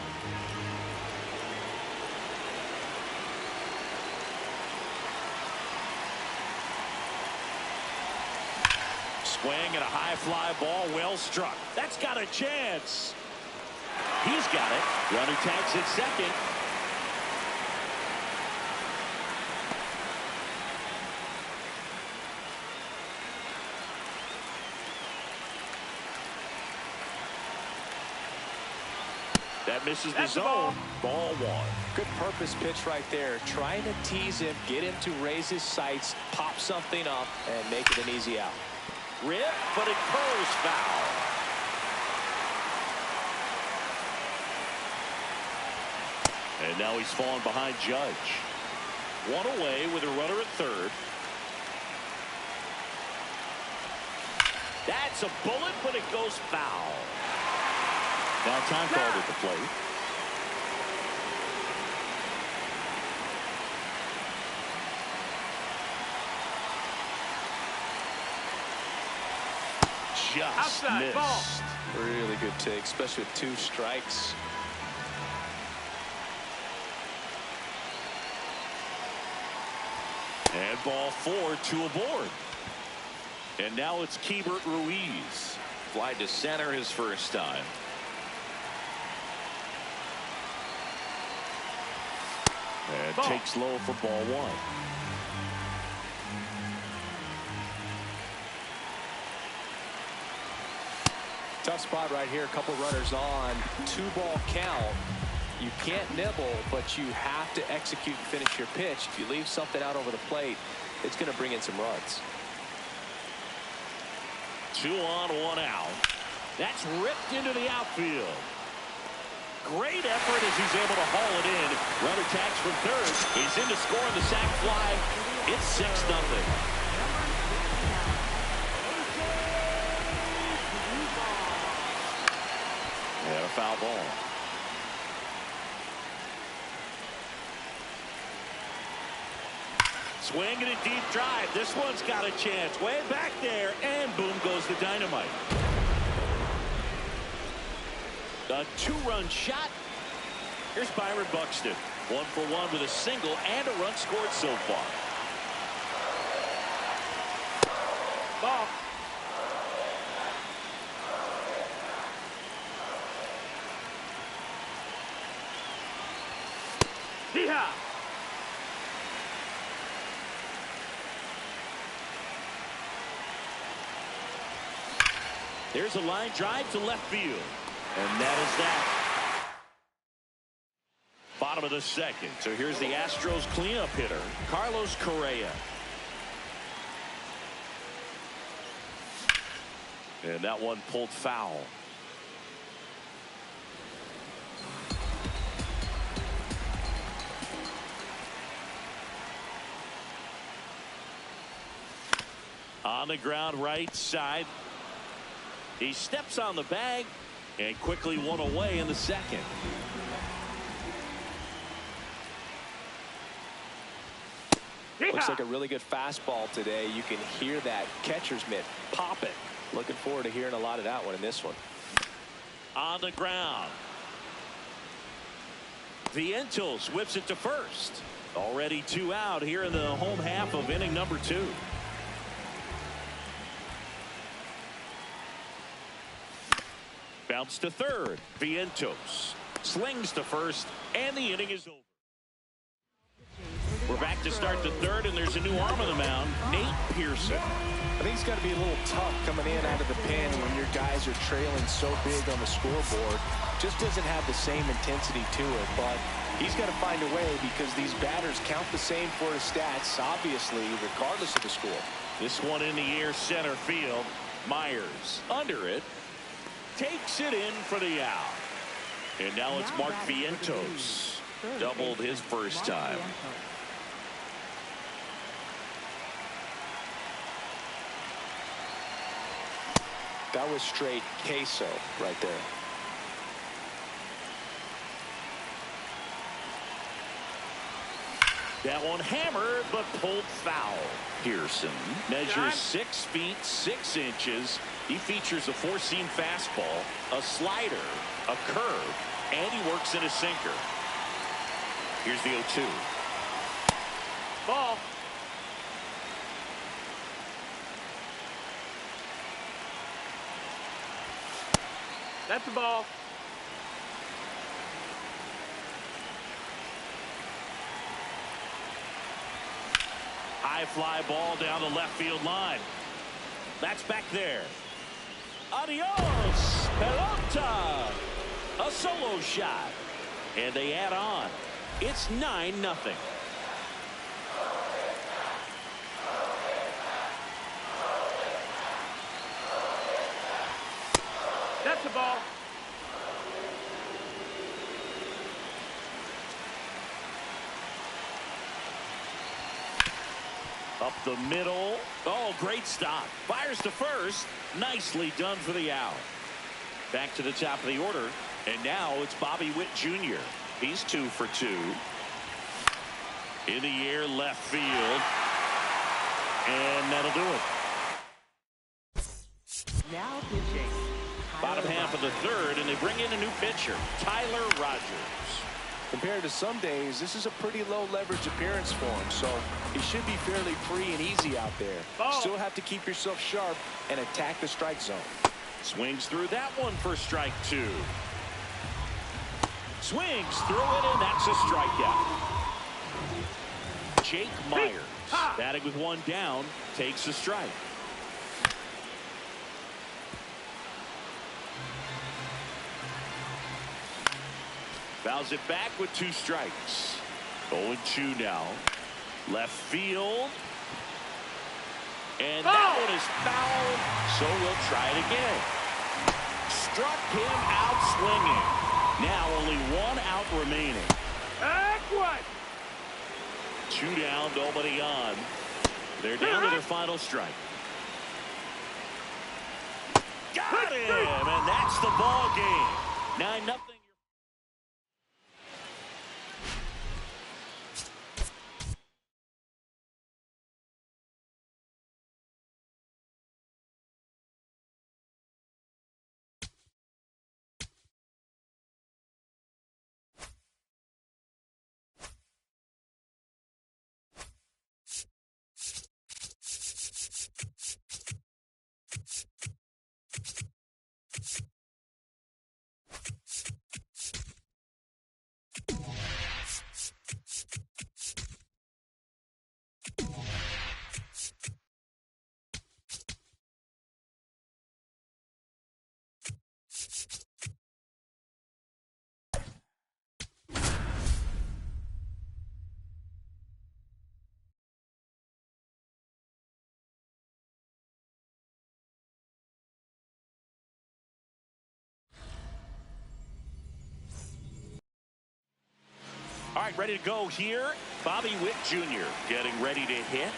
Swing and a high fly ball, well struck. That's got a chance. He's got it. Runner tags at second. That misses the zone. Ball one. Good purpose pitch right there. Trying to tease him, get him to raise his sights, pop something up, and make it an easy out. Rip, but it curls foul. And now he's fallen behind Judge. One away with a runner at third. That's a bullet, but it goes foul. Now time called at the plate. Just missed. Ball. Really good take, especially with 2 strikes. And ball 4, 2 aboard. And now it's Keibert Ruiz. Fly to center his first time. And takes low for ball 1. Tough spot right here. A couple runners on. 2-ball count. You can't nibble, but you have to execute and finish your pitch. If you leave something out over the plate, it's going to bring in some runs. 2 on, 1 out. That's ripped into the outfield. Great effort as he's able to haul it in. Runner tags from third. He's in to score on the sac fly. It's 6-0. And a foul ball. Swing and a deep drive. This one's got a chance. Way back there, and boom goes the dynamite. A two-run shot. Here's Byron Buxton. 1 for 1 with a single and a run scored so far. Ball. Hee-haw. There's a line drive to left field. And that is that. Bottom of the second. So here's the Astros cleanup hitter, Carlos Correa. And that one pulled foul. On the ground right side. He steps on the bag and quickly one away in the second. Looks like a really good fastball today. You can hear that catcher's mitt pop it. Looking forward to hearing a lot of that one in this one. On the ground. Vientos whips it to first. Already 2 out here in the home half of inning number 2. Bounce to third. Vientos slings to first, and the inning is over. We're back to start the third, and there's a new arm on the mound, Nate Pearson. I think it's got to be a little tough coming in out of the pen when your guys are trailing so big on the scoreboard. Just doesn't have the same intensity to it, but he's got to find a way because these batters count the same for his stats, obviously, regardless of the score. This one in the air, center field. Myers under it. Takes it in for the out. And now it's Mark Vientos. Doubled his first time. That was straight queso right there. That one hammered but pulled foul. Pearson measures 6 feet 6 inches. He features a 4-seam fastball, a slider, a curve, and he works in a sinker. Here's the 0-2. Ball. That's the ball. High fly ball down the left field line. That's back there. Adios, pelota. A solo shot. And they add on. It's 9-0. That's the ball. Up the middle. Oh, great stop. Fires to first. Nicely done for the out. Back to the top of the order. And now it's Bobby Witt Jr. He's 2 for 2. In the air, left field. And that'll do it. Now pitching. Bottom half of the third, and they bring in a new pitcher, Tyler Rogers. Compared to some days, this is a pretty low leverage appearance for him, so he should be fairly free and easy out there. Ball. Still have to keep yourself sharp and attack the strike zone. Swings through that one for strike 2. Swings through it, and that's a strikeout. Jake Myers, batting with 1 down, takes a strike. Fouls it back with 2 strikes. 0-2 now. Left field. And that one is fouled, so we'll try it again. Struck him out swinging. Now only 1 out remaining. Back what? 2 down, nobody on. They're down to their final strike. Got him, and that's the ball game. 9-0. right, ready to go here. Bobby Witt Jr. getting ready to hit.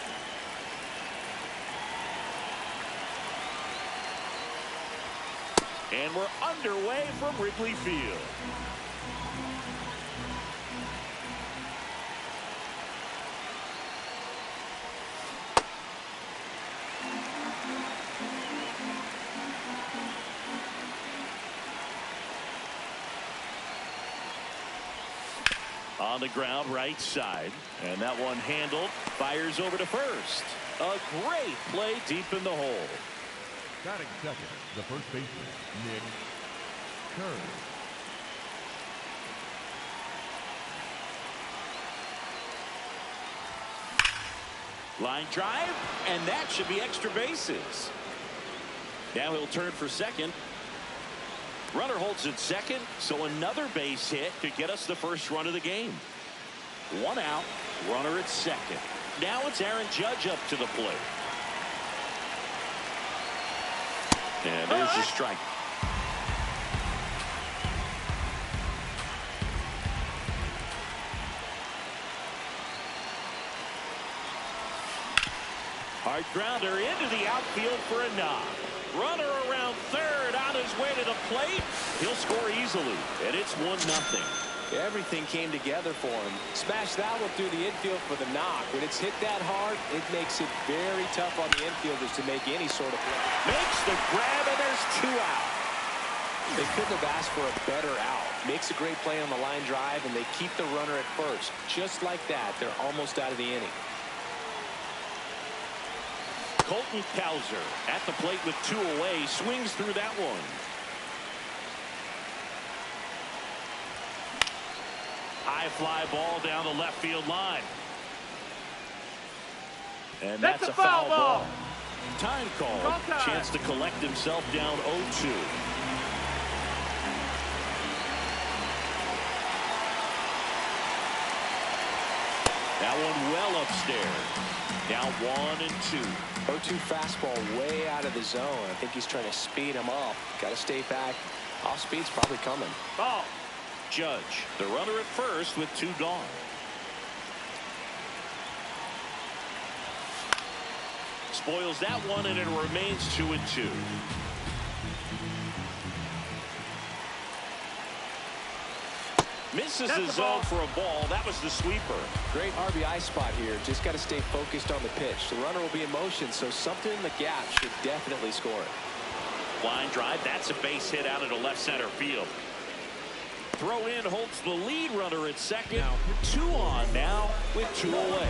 And we're underway from Wrigley Field. On the ground, right side. And that one handled. Fires over to first. A great play deep in the hole. Batting second, the first baseman, Nick Kerr. Line drive, and that should be extra bases. Now he'll turn for second. Runner holds at second, so another base hit could get us the first run of the game. One out, runner at second. Now it's Aaron Judge up to the plate. And there's the strike. Hard grounder into the outfield for a knock. Runner around third on his way to the plate. He'll score easily, and it's 1-0. Everything came together for him. Smashed that one through the infield for the knock. When it's hit that hard, it makes it very tough on the infielders to make any sort of play. Makes the grab, and there's 2 out. They couldn't have asked for a better out. Makes a great play on the line drive, and they keep the runner at first. Just like that, they're almost out of the inning. Colton Cowser at the plate with 2 away. Swings through that one. High fly ball down the left field line. And that's a foul ball. Time call. Chance to collect himself down 0-2. That one well upstairs. Now 1-2. 0-2 fastball way out of the zone. I think he's trying to speed him up. Got to stay back. Off speed's probably coming. Ball. Judge, the runner at first with 2 gone. Spoils that one, and it remains 2-2. Misses the zone for a ball. That was the sweeper. Great RBI spot here. Just got to stay focused on the pitch. The runner will be in motion, so something in the gap should definitely score it. Line drive. That's a base hit out into left center field. Throw in holds the lead runner at second. 2 on now with 2 away.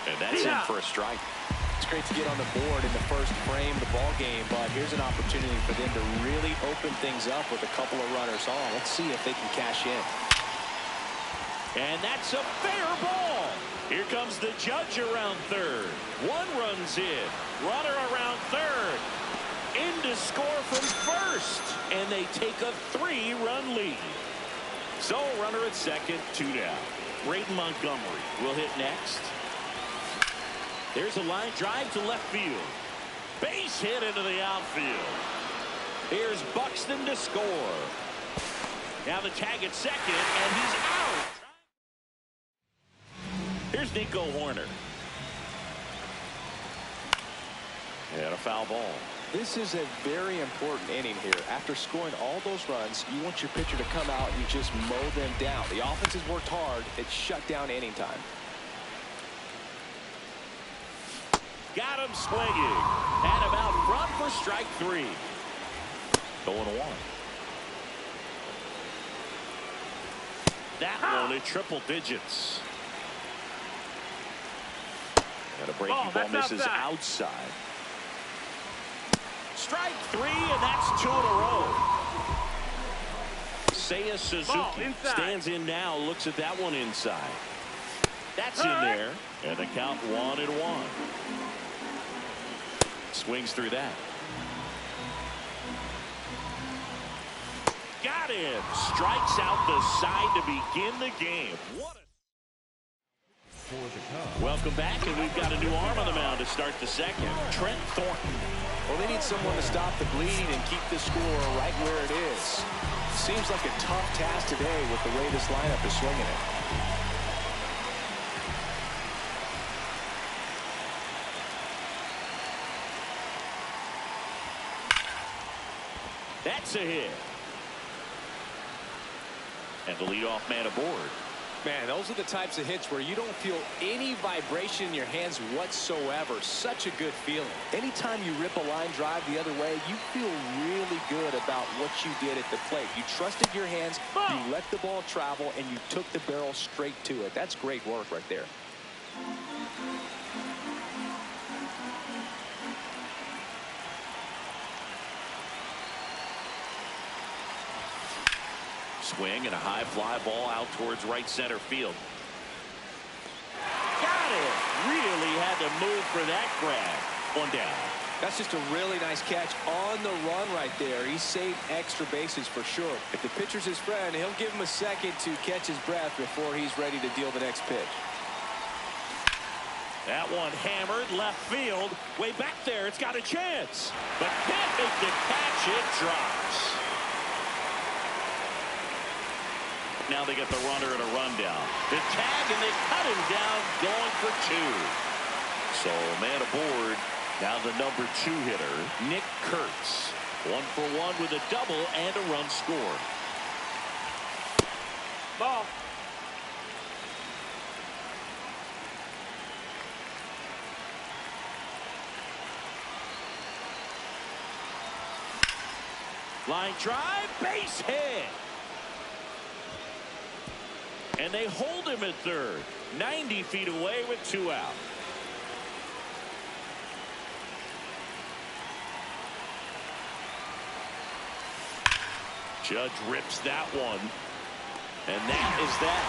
And that's in for a strike. It's great to get on the board in the first frame of the ball game, but here's an opportunity for them to really open things up with a couple of runners on. Let's see if they can cash in. And that's a fair ball. Here comes the Judge around third. 1 runs in. Runner around third. In to score from first. And they take a 3-run lead. So runner at second, 2 down. Braden Montgomery will hit next. There's a line drive to left field. Base hit into the outfield. Here's Buxton to score. Now the tag at second, and he's out. Here's Nico Horner. And a foul ball. This is a very important inning here. After scoring all those runs, you want your pitcher to come out and just mow them down. The offense has worked hard. It's shut down inning time. Got him swinging. And about front for strike 3. Going 1. That one at triple digits. And a breaking ball misses outside. Strike 3, and that's 2 in a row. Seiya Suzuki stands in now, looks at that one inside. That's in there, and the count 1-1. Swings through that. Got him. Strikes out the side to begin the game. What a For the Cubs. Welcome back, and we've got a new arm on the mound to start the second. Trent Thornton. Well, they need someone to stop the bleed and keep the score right where it is. Seems like a tough task today with the way this lineup is swinging it. That's a hit. And the leadoff man aboard. Man, those are the types of hits where you don't feel any vibration in your hands whatsoever. Such a good feeling. Anytime you rip a line drive the other way, you feel really good about what you did at the plate. You trusted your hands, you let the ball travel, and you took the barrel straight to it. That's great work right there. Swing and a high fly ball out towards right center field. Got it. Really had to move for that grab. One down. That's just a really nice catch on the run right there. He saved extra bases for sure. If the pitcher's his friend, he'll give him a second to catch his breath before he's ready to deal the next pitch. That one hammered left field. Way back there. It's got a chance. But can't make the catch. It drops. Now they get the runner and a rundown. The tag, and they cut him down, going for two. So man aboard. Now the number 2 hitter, Nick Kurtz. 1 for 1 with a double and a run scored. Ball. Line drive, base hit. And they hold him at third. 90 feet away with 2 out. Judge rips that one. And that is that.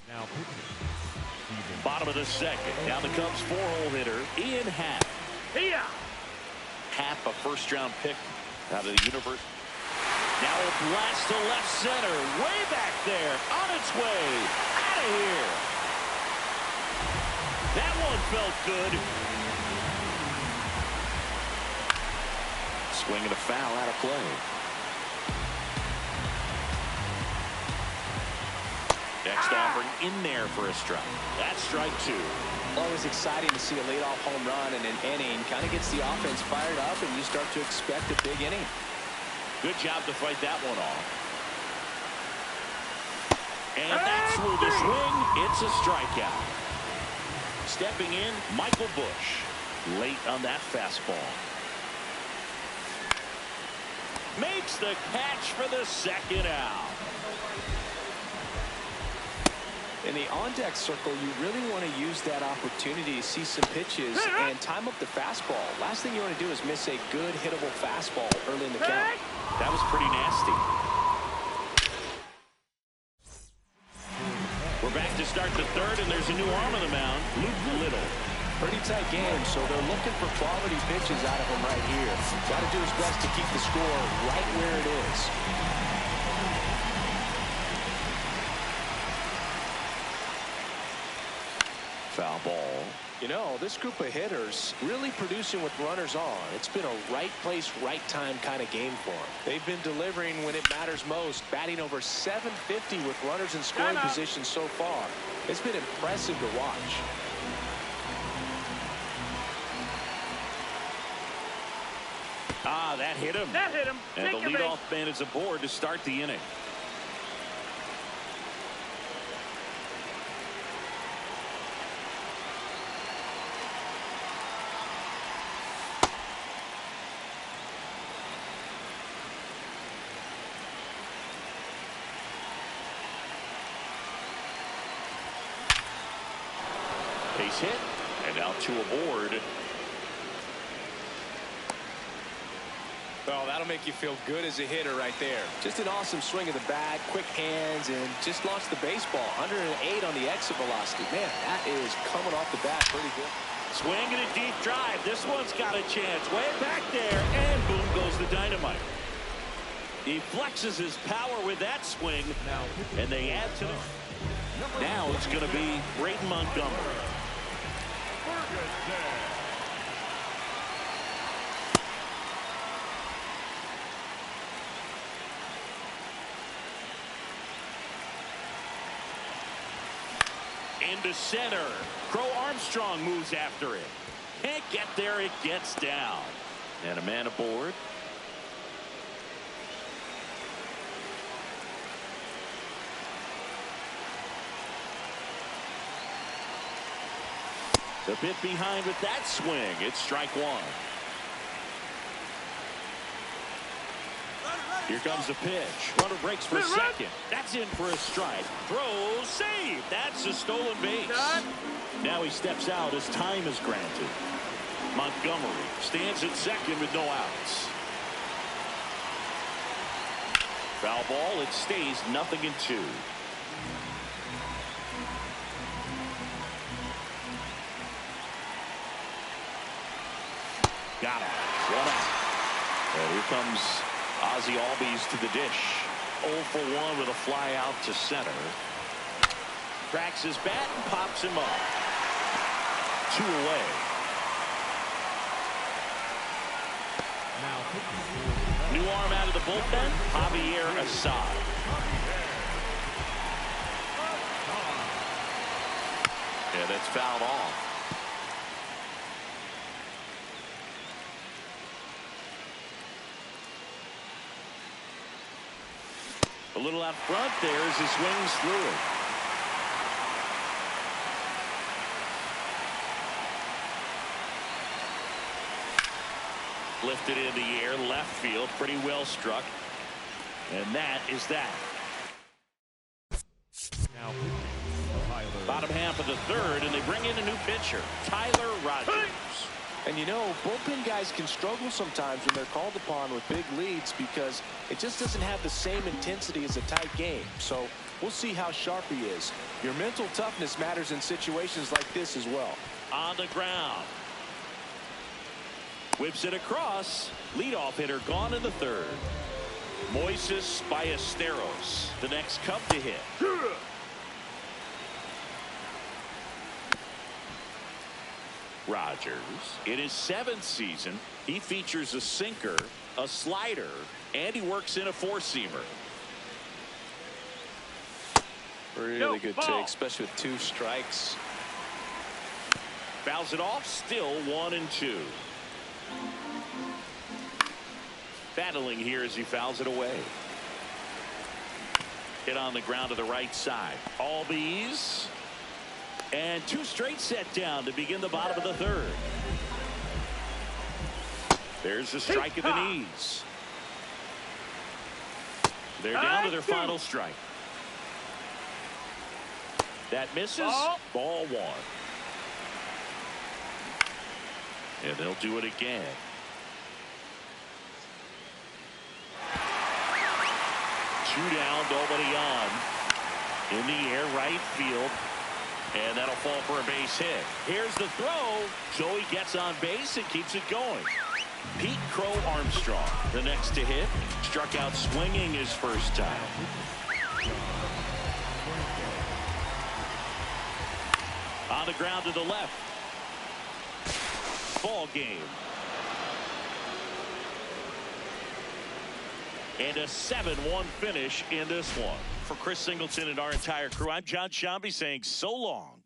Now pitching. Bottom of the second. Now the Cubs 4-hole hitter, Ian Happ. Happ, a first-round pick out of the universe. Now a blast to left center. Way back there. On its way. Out of here. That one felt good. Swing and a foul out of play. Next offering in there for a strike. That's strike 2. Always exciting to see a leadoff home run in an inning. Kind of gets the offense fired up, and you start to expect a big inning. Good job to fight that one off. And that's through the swing. It's a strikeout. Stepping in, Michael Busch. Late on that fastball. Makes the catch for the second out. In the on-deck circle, you really want to use that opportunity to see some pitches and time up the fastball. Last thing you want to do is miss a good hittable fastball early in the count. That was pretty nasty. We're back to start the third, and there's a new arm on the mound, Luke Little. Pretty tight game, so they're looking for quality pitches out of him right here. Got to do his best to keep the score right where it is. Foul ball. You know, this group of hitters really producing with runners on. It's been a right place, right time kind of game for them. They've been delivering when it matters most, batting over 750 with runners in scoring position so far. It's been impressive to watch. Ah, that hit him. That hit him. And the leadoff man is aboard to start the inning. Base hit, and now 2 aboard. Well, that'll make you feel good as a hitter right there. Just an awesome swing of the bat, quick hands, and just launched the baseball. 108 on the exit velocity. Man, that is coming off the bat pretty good. Swing and a deep drive. This one's got a chance. Way back there, and boom goes the dynamite. He flexes his power with that swing, and they add to it. Now it's going to be Braden Montgomery. Into center. Crow Armstrong moves after it. Can't get there. It gets down. And a man aboard. A bit behind with that swing. It's strike one. Here comes the pitch. Runner breaks for second. That's in for a strike. Throw, save. That's a stolen base. Now he steps out as time is granted. Montgomery stands at second with no outs. Foul ball. It stays 0-2. Got him. 1 out. And here comes Ozzie Albies to the dish. 0 for 1 with a fly out to center. Cracks his bat and pops him up. 2 away. New arm out of the bullpen. Javier Assad. Yeah, that's fouled off. A little out front there as he swings through it. Lifted in the air, left field, pretty well struck. And that is that. Now, Bottom half of the third, and they bring in a new pitcher, Tyler Rogers. And you know, bullpen guys can struggle sometimes when they're called upon with big leads because it just doesn't have the same intensity as a tight game. So we'll see how sharp he is. Your mental toughness matters in situations like this as well. On the ground. Whips it across. Leadoff hitter gone in the third. Moises Ballesteros, the next Cub to hit. Rogers, in his 7th season, he features a sinker, a slider, and he works in a 4-seamer. Really good take, especially with 2 strikes. Fouls it off, still 1-2. Battling here as he fouls it away. Hit on the ground to the right side. Albies. And 2 straight set down to begin the bottom of the third. There's the strike of the knees. They're down to their final strike. That misses. Ball 1. And they'll do it again. 2 down, nobody on. In the air, right field. And that'll fall for a base hit. Here's the throw. Joey gets on base and keeps it going. Pete Crow Armstrong, the next to hit. Struck out swinging his first time. On the ground to the left. Ball game. And a 7-1 finish in this one. For Chris Singleton and our entire crew, I'm John Shambi saying so long.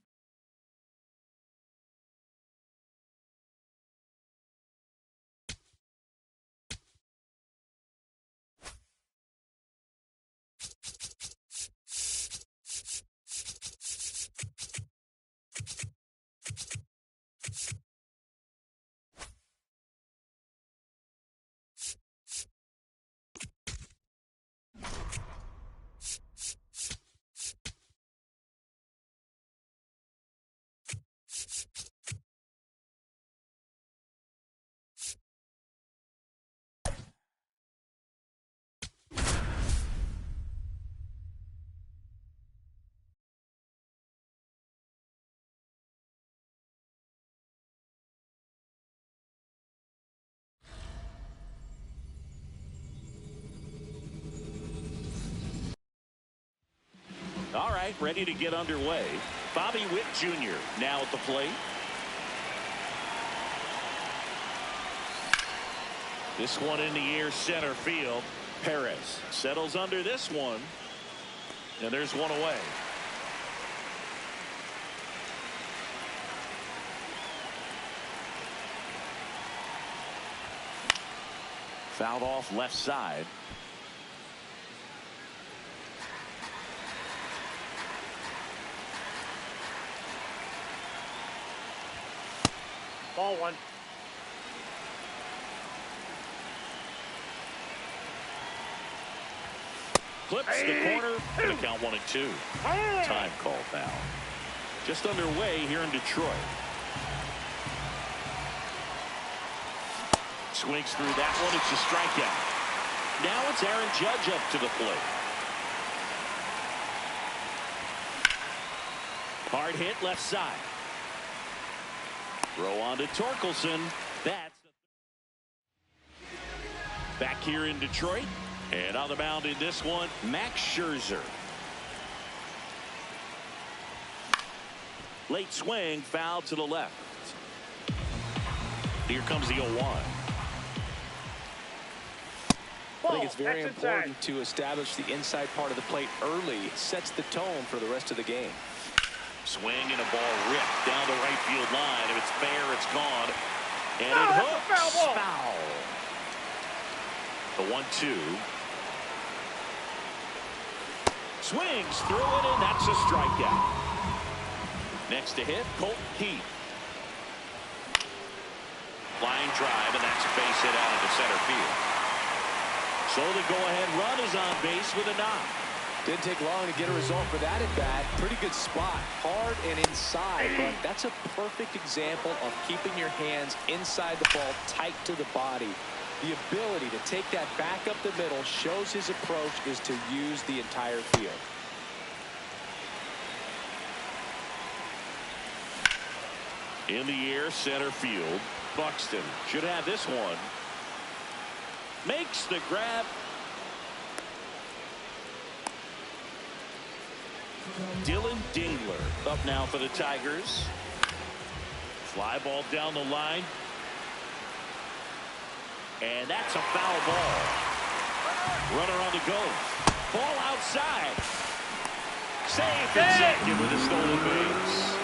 right, ready to get underway. Bobby Witt Jr. now at the plate. This one in the air, center field. Perez settles under this one. And there's one away. Fouled off left side. Ball one. Clips the corner. Gonna count 1-2. Time called now. Just underway here in Detroit. Swings through that one. It's a strikeout. Now it's Aaron Judge up to the plate. Hard hit left side. Throw on to Torkelson. That's back here in Detroit. And on the mound in this one, Max Scherzer. Late swing, foul to the left. Here comes the 0-1. I think it's very important to establish the inside part of the plate early. It sets the tone for the rest of the game. Swing and a ball ripped down the right field line. If it's fair, it's gone. And it hooks. Foul. The 1-2. Swings through it, and that's a strikeout. Next to hit, Colton Keith. Line drive, and that's a base hit out into center field. So the go-ahead run is on base with a knock. Didn't take long to get a result for that at bat. Pretty good spot, hard and inside, but that's a perfect example of keeping your hands inside the ball, tight to the body. The ability to take that back up the middle shows his approach is to use the entire field. In the air, center field. Buxton should have this one. Makes the grab. Dylan Dingler up now for the Tigers. Fly ball down the line. And that's a foul ball. Runner on the go. Ball outside. Safe and second with a stolen base.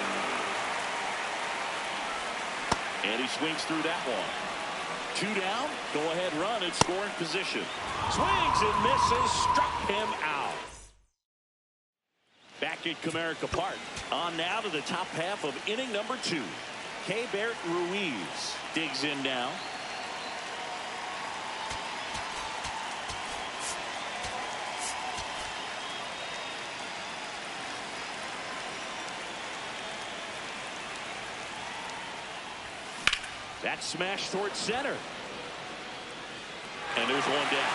And he swings through that one. 2 down. Go ahead run at scoring position. Swings and misses. Struck him out. Back at Comerica Park. On now to the top half of inning number 2. Keibert Ruiz digs in now. That smash towards center. And there's one down.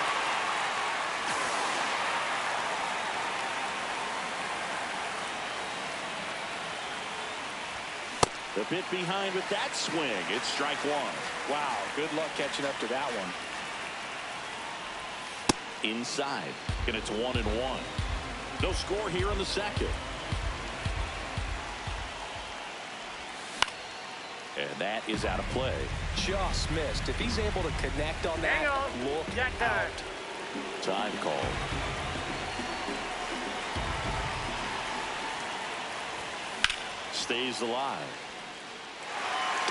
The bit behind with that swing. It's strike one. Wow, good luck catching up to that one. Inside. And it's 1-1. No score here in the second. And that is out of play. Just missed. If he's able to connect on that, look out. Time called. Stays alive.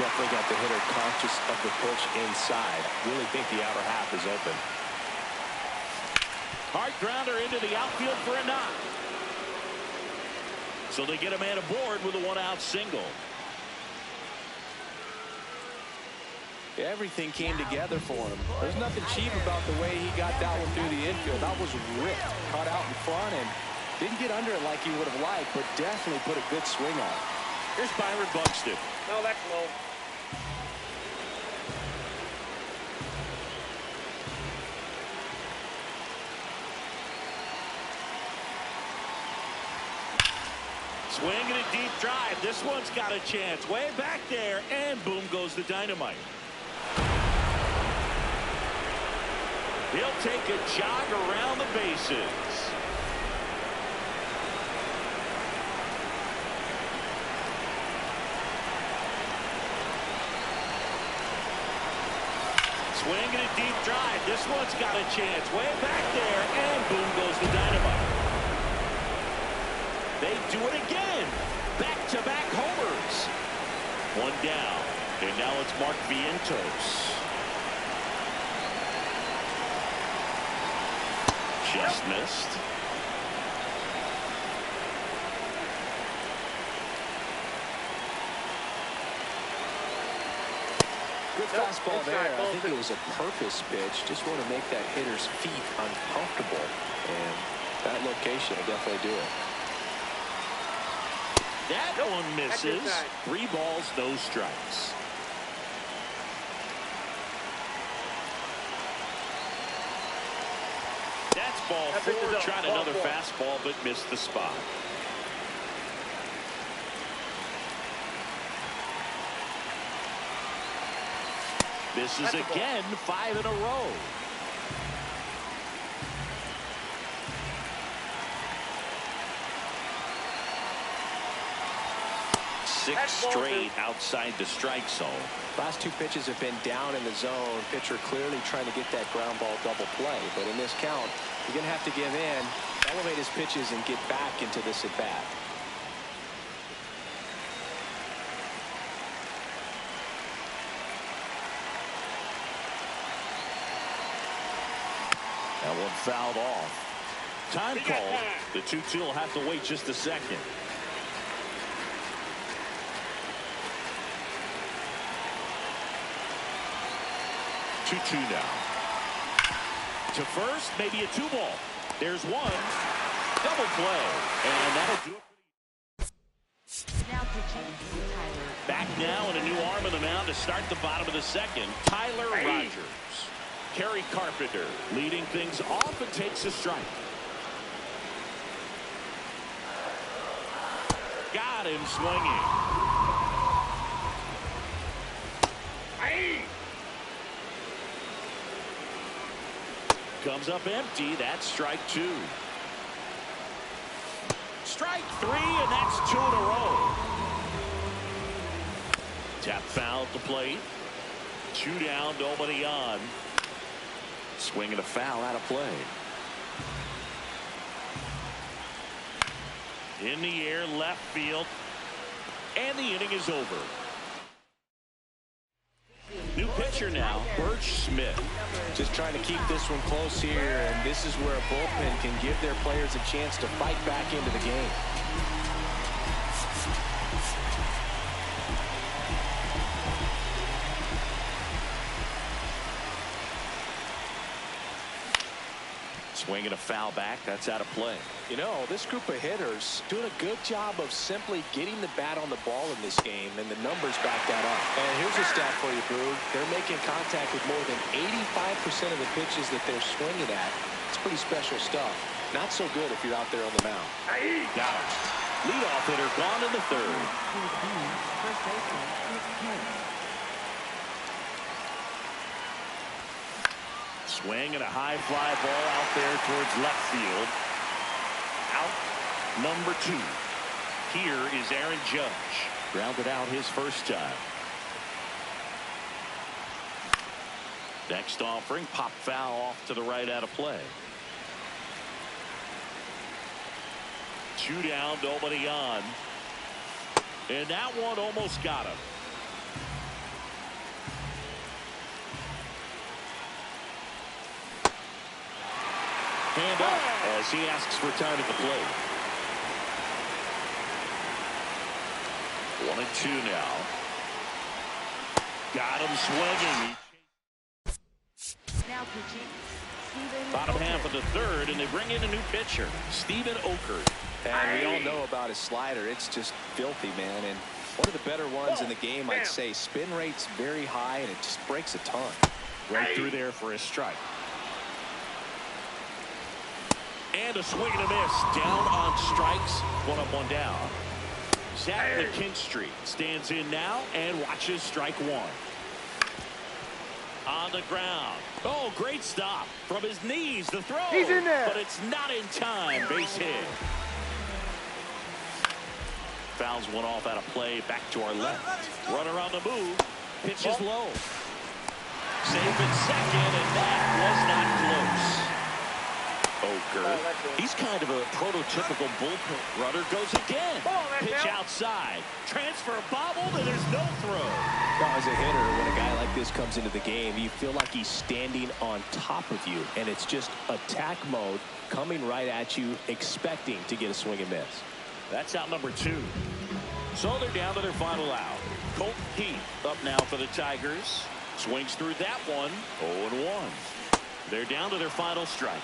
Definitely got the hitter conscious of the pitch inside. Really think the outer half is open. Hard grounder into the outfield for a knock. So they get a man aboard with a 1-out single. Everything came together for him. There's nothing cheap about the way he got that one through the infield. That was ripped, cut out in front, and didn't get under it like he would have liked, but definitely put a good swing on it. Here's Byron Buxton. No, that's low. Swing and a deep drive. This one's got a chance. Way back there, and boom goes the dynamite. He'll take a jog around the bases. Swing and a deep drive. This one's got a chance. Way back there, and boom goes the dynamite. They do it again. Back-to-back homers. One down, and now it's Mark Vientos. Just missed. Good fastball there. I think it was a purpose pitch. Just want to make that hitter's feet uncomfortable. And that location will definitely do it. That one misses. 3 balls, no strikes. That's ball 4. Tried another fastball, but missed the spot. Misses again, 5 in a row. Six straight outside the strike zone. Last 2 pitches have been down in the zone. Pitcher clearly trying to get that ground ball double play. But in this count, you're going to have to give in, elevate his pitches, and get back into this at bat. That one fouled off. Time called. The 2-2 will have to wait just a second. Two now. To first, maybe a 2-ball. There's one. Double play. And that'll do it. Now pitching, Tyler. Back now and a new arm of the mound to start the bottom of the second. Tyler Rogers. Kerry Carpenter leading things off and takes a strike. Got him swinging. Comes up empty. That's strike 2. Strike 3, and that's 2 in a row. Tap foul at the plate. 2 down, nobody on. Swing and a foul out of play. In the air, left field. And the inning is over. New pitcher now, Birch Smith. Just trying to keep this one close here, and this is where a bullpen can give their players a chance to fight back into the game. Swinging a foul back. That's out of play. You know, this group of hitters doing a good job of simply getting the bat on the ball in this game, and the numbers back that up. And here's a stat for you, Brew. They're making contact with more than 85% of the pitches that they're swinging at. It's pretty special stuff. Not so good if you're out there on the mound. Got him. Leadoff hitter gone in the 3rd. First baseman, King. Swing and a high fly ball out there towards left field. Out number 2. Here is Aaron Judge. Grounded out his first time. Next offering, pop foul off to the right out of play. 2 down, nobody on. And that one almost got him. Hand up as he asks for time at the plate. 1-2 now. Got him swinging. Now pitching, Stephen Bottom Oker. half of the 3rd, and they bring in a new pitcher, Stephen Oker. And we all know about his slider. It's just filthy, man. And one of the better ones in the game, I'd say. Spin rate's very high, and it just breaks a ton. Right through there for a strike. And a swing and a miss. Down on strikes. 1 up, 1 down. Zach McKinstry stands in now and watches strike 1. On the ground. Oh, great stop. From his knees, the throw. He's in there. But it's not in time. Base hit. Fouls one off out of play. Back to our left. Runner on the move. Pitches low. Safe at second, and that was not close. He's kind of a prototypical bullpen runner. Goes again. Pitch outside. Transfer bobbled, and there's no throw. Now, as a hitter, when a guy like this comes into the game, you feel like he's standing on top of you, and it's just attack mode coming right at you, expecting to get a swing and miss. That's out number 2. So they're down to their final out. Colt Heath up now for the Tigers. Swings through that one. 0-1. They're down to their final strike.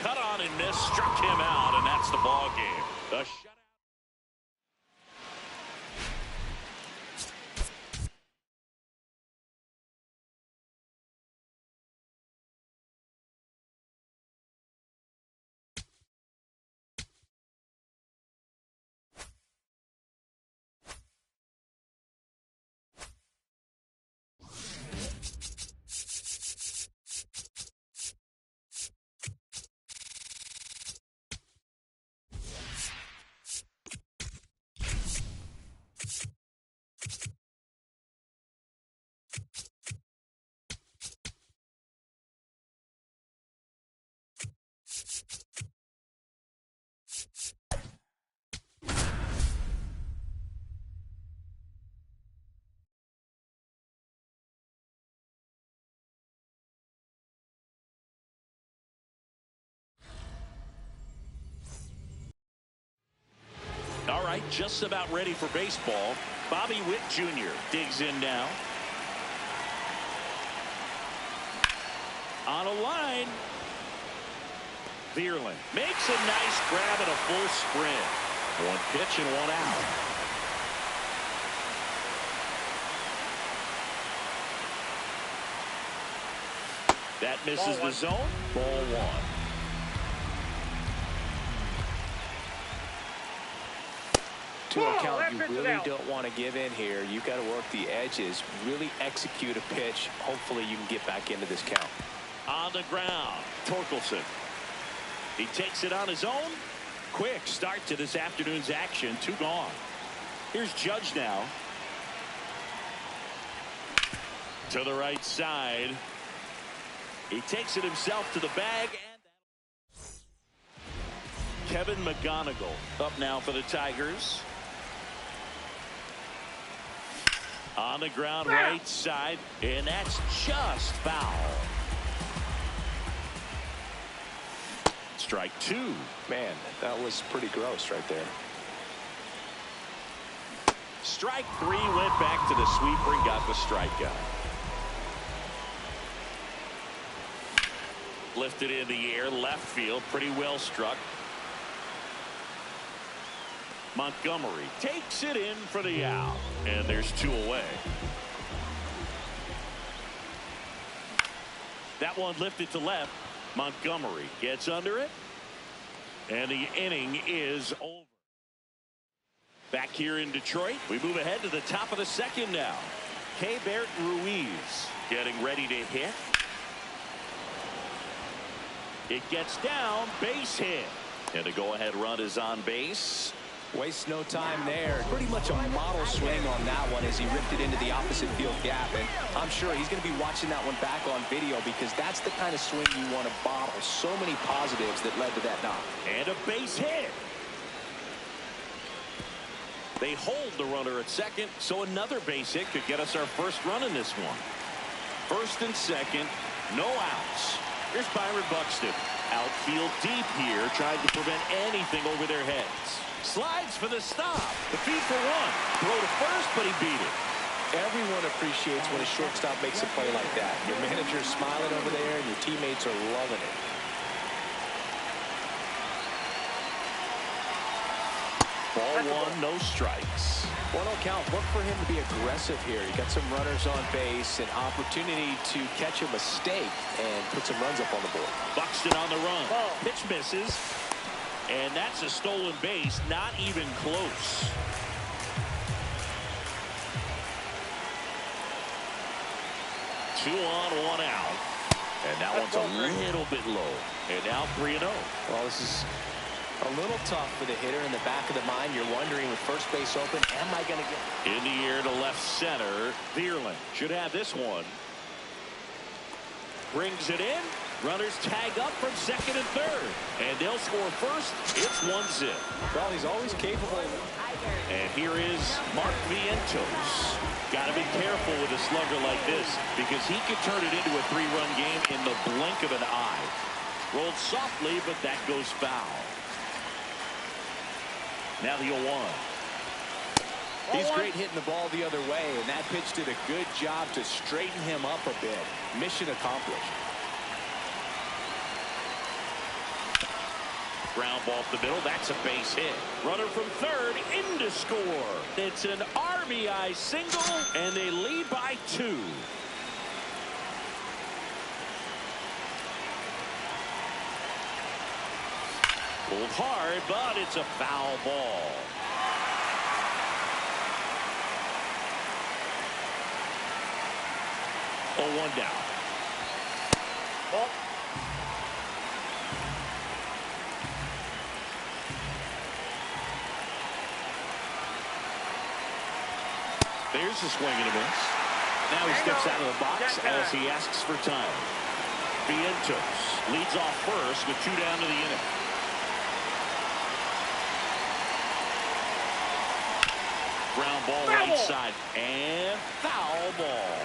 Cut on and miss, struck him out, and that's the ball game. The shutout. All right, just about ready for baseball. Bobby Witt Jr. digs in now. On a line. Vierling makes a nice grab and a full sprint. One pitch and one out. That misses the zone. Ball 1. To a count you really don't want to give in here. You've got to work the edges, really execute a pitch. Hopefully you can get back into this count. On the ground, Torkelson. He takes it on his own. Quick start to this afternoon's action. 2 gone. Here's Judge now. To the right side. He takes it himself to the bag. And Kevin McGonigal up now for the Tigers. On the ground, right side, and that's just foul. Strike 2. Man, that was pretty gross right there. Strike 3, went back to the sweeper and got the strikeout. Lifted in the air, left field, pretty well struck. Montgomery takes it in for the out, and there's 2 away. That one lifted to left. Montgomery gets under it, and the inning is over. Back here in Detroit, we move ahead to the top of the 2nd now. Keibert Ruiz getting ready to hit. It gets down, base hit, and the go-ahead run is on base. Waste no time there. Pretty much a model swing on that one as he ripped it into the opposite field gap. And I'm sure he's going to be watching that one back on video because that's the kind of swing you want to bottle. So many positives that led to that knock. And a base hit. They hold the runner at second, so another base hit could get us our first run in this one. 1st and 2nd, no outs. Here's Byron Buxton. Outfield deep here, trying to prevent anything over their heads. Slides for the stop. The feed for 1. Throw to first, but he beat it. Everyone appreciates when a shortstop makes a play like that. Your manager's smiling over there, and your teammates are loving it. Ball 1, no strikes. 1-0 count. Look for him to be aggressive here. You got some runners on base, an opportunity to catch a mistake and put some runs up on the board. Buxton on the run. Pitch misses. And that's a stolen base, not even close. Two on, 1 out. And that one's a little bit low. And now 3-0. Well, this is A little tough for the hitter. In the back of the mind, you're wondering with first base open, am I going to get... In the air to left center. Vierling should have this one. Brings it in. Runners tag up from second and third. And they'll score first. It's 1-0. Well, he's always capable. And here is Mark Vientos. Got to be careful with a slugger like this because he could turn it into a 3-run game in the blink of an eye. Rolled softly, but that goes foul. Now the 0-1. He's great hitting the ball the other way, and that pitch did a good job to straighten him up a bit. Mission accomplished. Ground ball up the middle. That's a base hit. Runner from third in to score. It's an RBI single, and they lead by 2. Pulled hard, but it's a foul ball. Oh, 1 down. Oh. There's a swing and a miss. Now he steps out of the box as he asks for time. Vientos leads off first with 2 down to the inning. Ground ball right side and foul ball.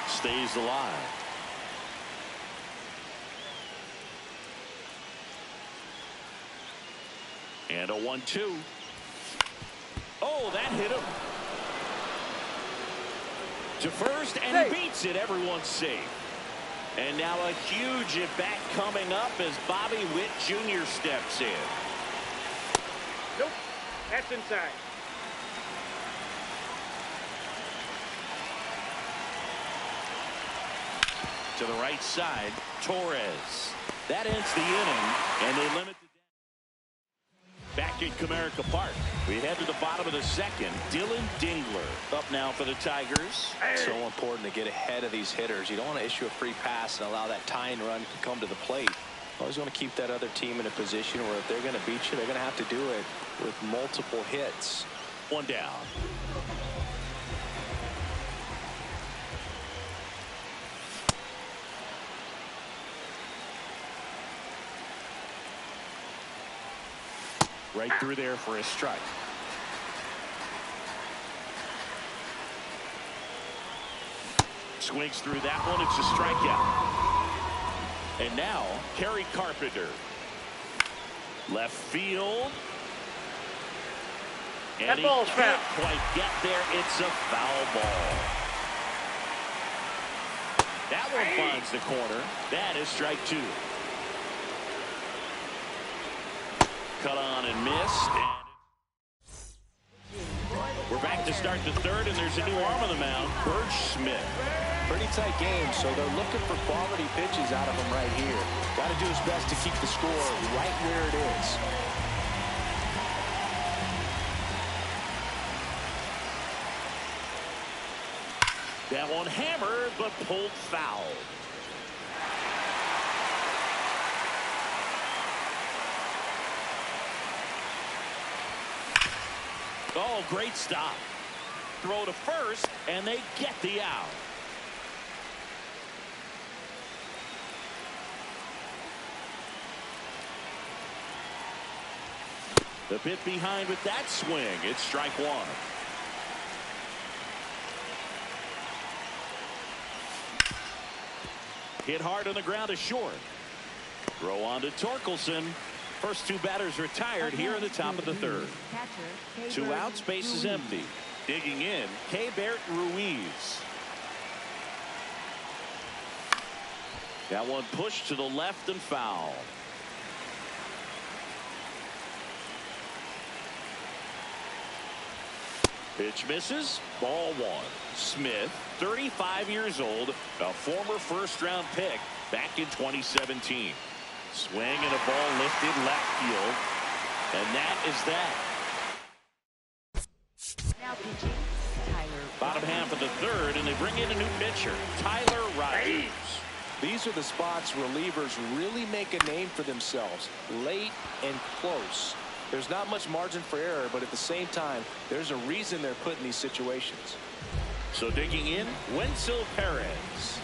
Stays alive. And a 1-2. Oh, that hit him. To first and beats it. Everyone's safe. And now a huge at-bat coming up as Bobby Witt Jr. steps in. Nope. That's inside. To the right side, Torres. That ends the inning, and they limit the... Back at Comerica Park, we head to the bottom of the second. Dylan Dingler up now for the Tigers. So important to get ahead of these hitters. You don't want to issue a free pass and allow that tying run to come to the plate. Always want to keep that other team in a position where if they're going to beat you, they're going to have to do it with multiple hits. 1 down. Right through there for a strike. Swings through that one. It's a strikeout. And now, Kerry Carpenter. Left field. And That ball's he can't foul. quite get there. It's a foul ball. That one finds the corner. That is strike 2. Cut on and missed. And we're back to start the third, and there's a new arm on the mound, Burge Smith. Pretty tight game, so they're looking for quality pitches out of him right here. Got to do his best to keep the score right where it is. That one hammered, but pulled foul. Oh, great stop. Throw to first, and they get the out. The bit behind with that swing. It's strike 1. Hit hard on the ground is short. Throw on to Torkelson. First 2 batters retired here in the top of the third. 2 outs, base is empty. Digging in, Keibert Ruiz. That one pushed to the left and foul. Pitch misses. Ball 1. Smith, 35 years old, a former first-round pick back in 2017. Swing and a ball lifted left field. And that is that. Now pitching, Tyler Bottom half of the third, and they bring in a new pitcher, Tyler Rogers. These are the spots relievers really make a name for themselves, late and close. There's not much margin for error, but at the same time, there's a reason they're put in these situations. So digging in, Wenzel Perez.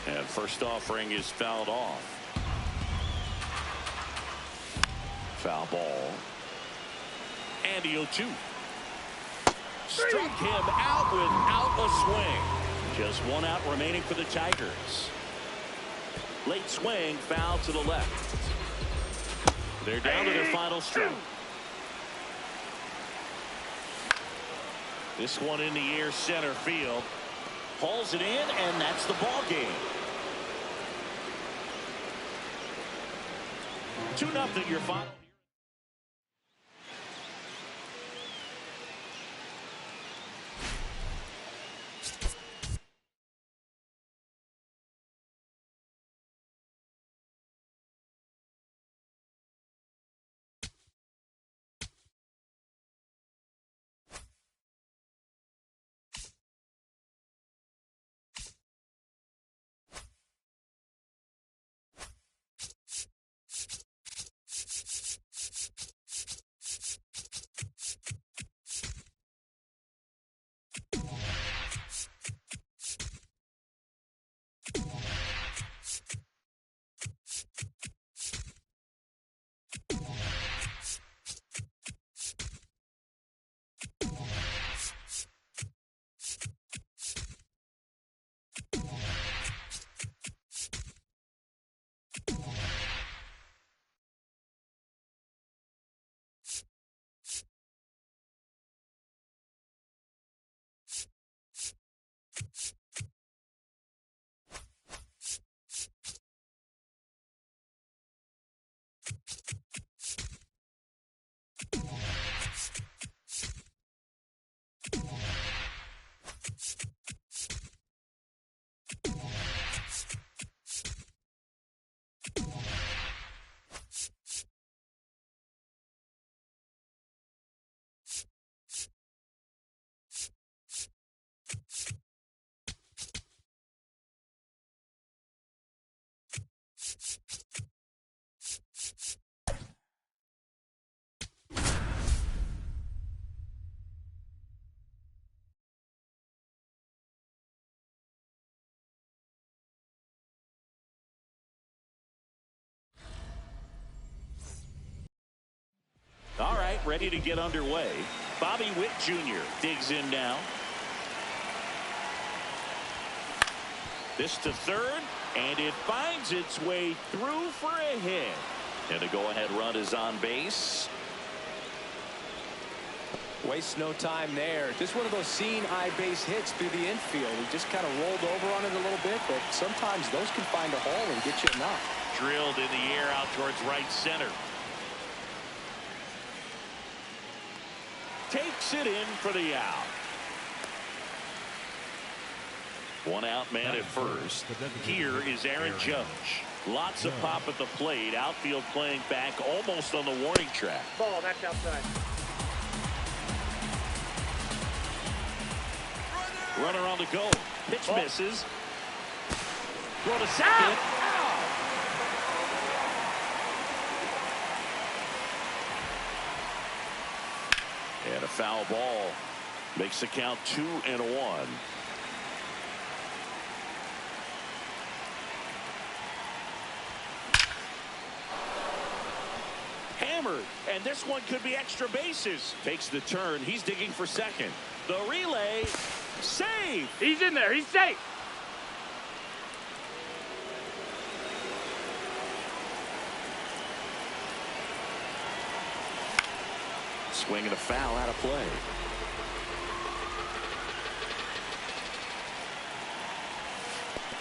And first offering is fouled off. Foul ball. And the 0-2. Struck him out without a swing. Just one out remaining for the Tigers. Late swing, foul to the left. They're down to their final stroke. This one in the air, center field. Hauls it in, and that's the ball game. 2-0 your final. All right, ready to get underway. Bobby Witt Jr. digs in now. This to third, and it finds its way through for a hit. And the go-ahead run is on base. Wastes no time there. Just one of those seeing eye base hits through the infield. He just kind of rolled over on it a little bit, but sometimes those can find a hole and get you a knock. Drilled in the air out towards right center. Takes it in for the out. One out man at first. Here is Aaron Judge. Lots of pop at the plate. Outfield playing back almost on the warning track. Ball, that's outside. Runner on the go. Pitch misses. Throw to second. And a foul ball makes the count 2-1. Hammered, and this one could be extra bases. Takes the turn. He's digging for second. The relay, save. He's in there. He's safe. Swinging a foul out of play.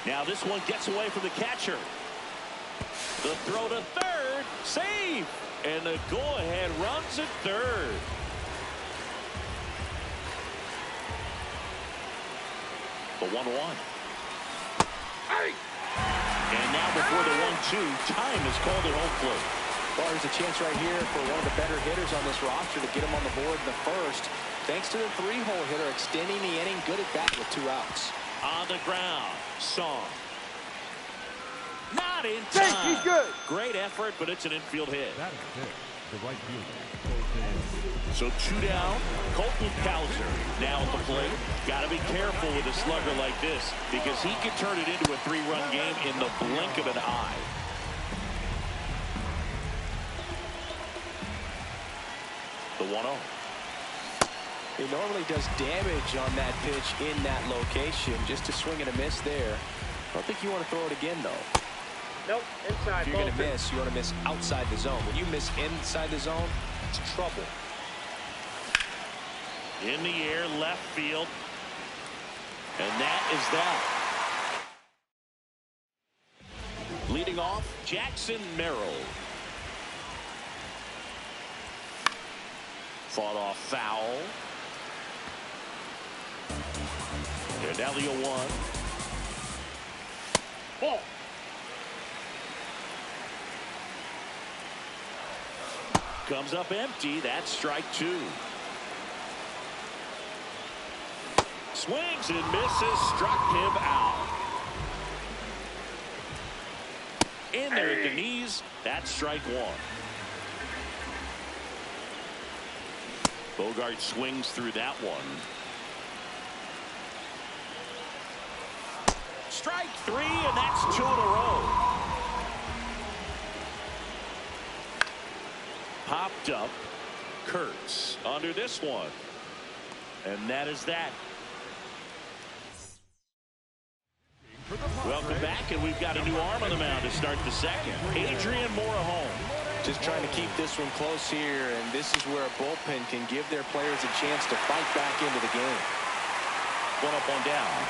Now this one gets away from the catcher. The throw to third, save, and the go-ahead runs at third. The 1-1. Hey! And now before the 1-2, time is called at home plate. Well, there's a chance right here for one of the better hitters on this roster to get him on the board in the first. Thanks to the three-hole hitter extending the inning. Good at that with 2 outs. On the ground, Song. Not in Hey, time. he's good. Great effort, but it's an infield hit. That is it. The right fielder, Colton. So 2 down. Colton Cowser now at the plate. Got to be careful with a slugger like this because he could turn it into a 3-run game in the blink of an eye. The 1-0. He normally does damage on that pitch in that location. Just a swing and a miss there. I don't think you want to throw it again, though. Nope, inside. If you're going to miss, you want to miss outside the zone. When you miss inside the zone, it's trouble. In the air, left field. And that is that. Leading off, Jackson Merrill. Fought off foul. And now the 0-1. Ball. Comes up empty. That's strike 2. Swings and misses. Struck him out. In there at the knees. That's strike 1. Bogart swings through that one. Strike 3, and that's 2 in a row. Popped up. Kurtz under this one. And that is that. Welcome back, and we've got a new arm on the mound to start the second. Adrian Morejon. Just trying to keep this one close here, and this is where a bullpen can give their players a chance to fight back into the game. 1 up, 1 down.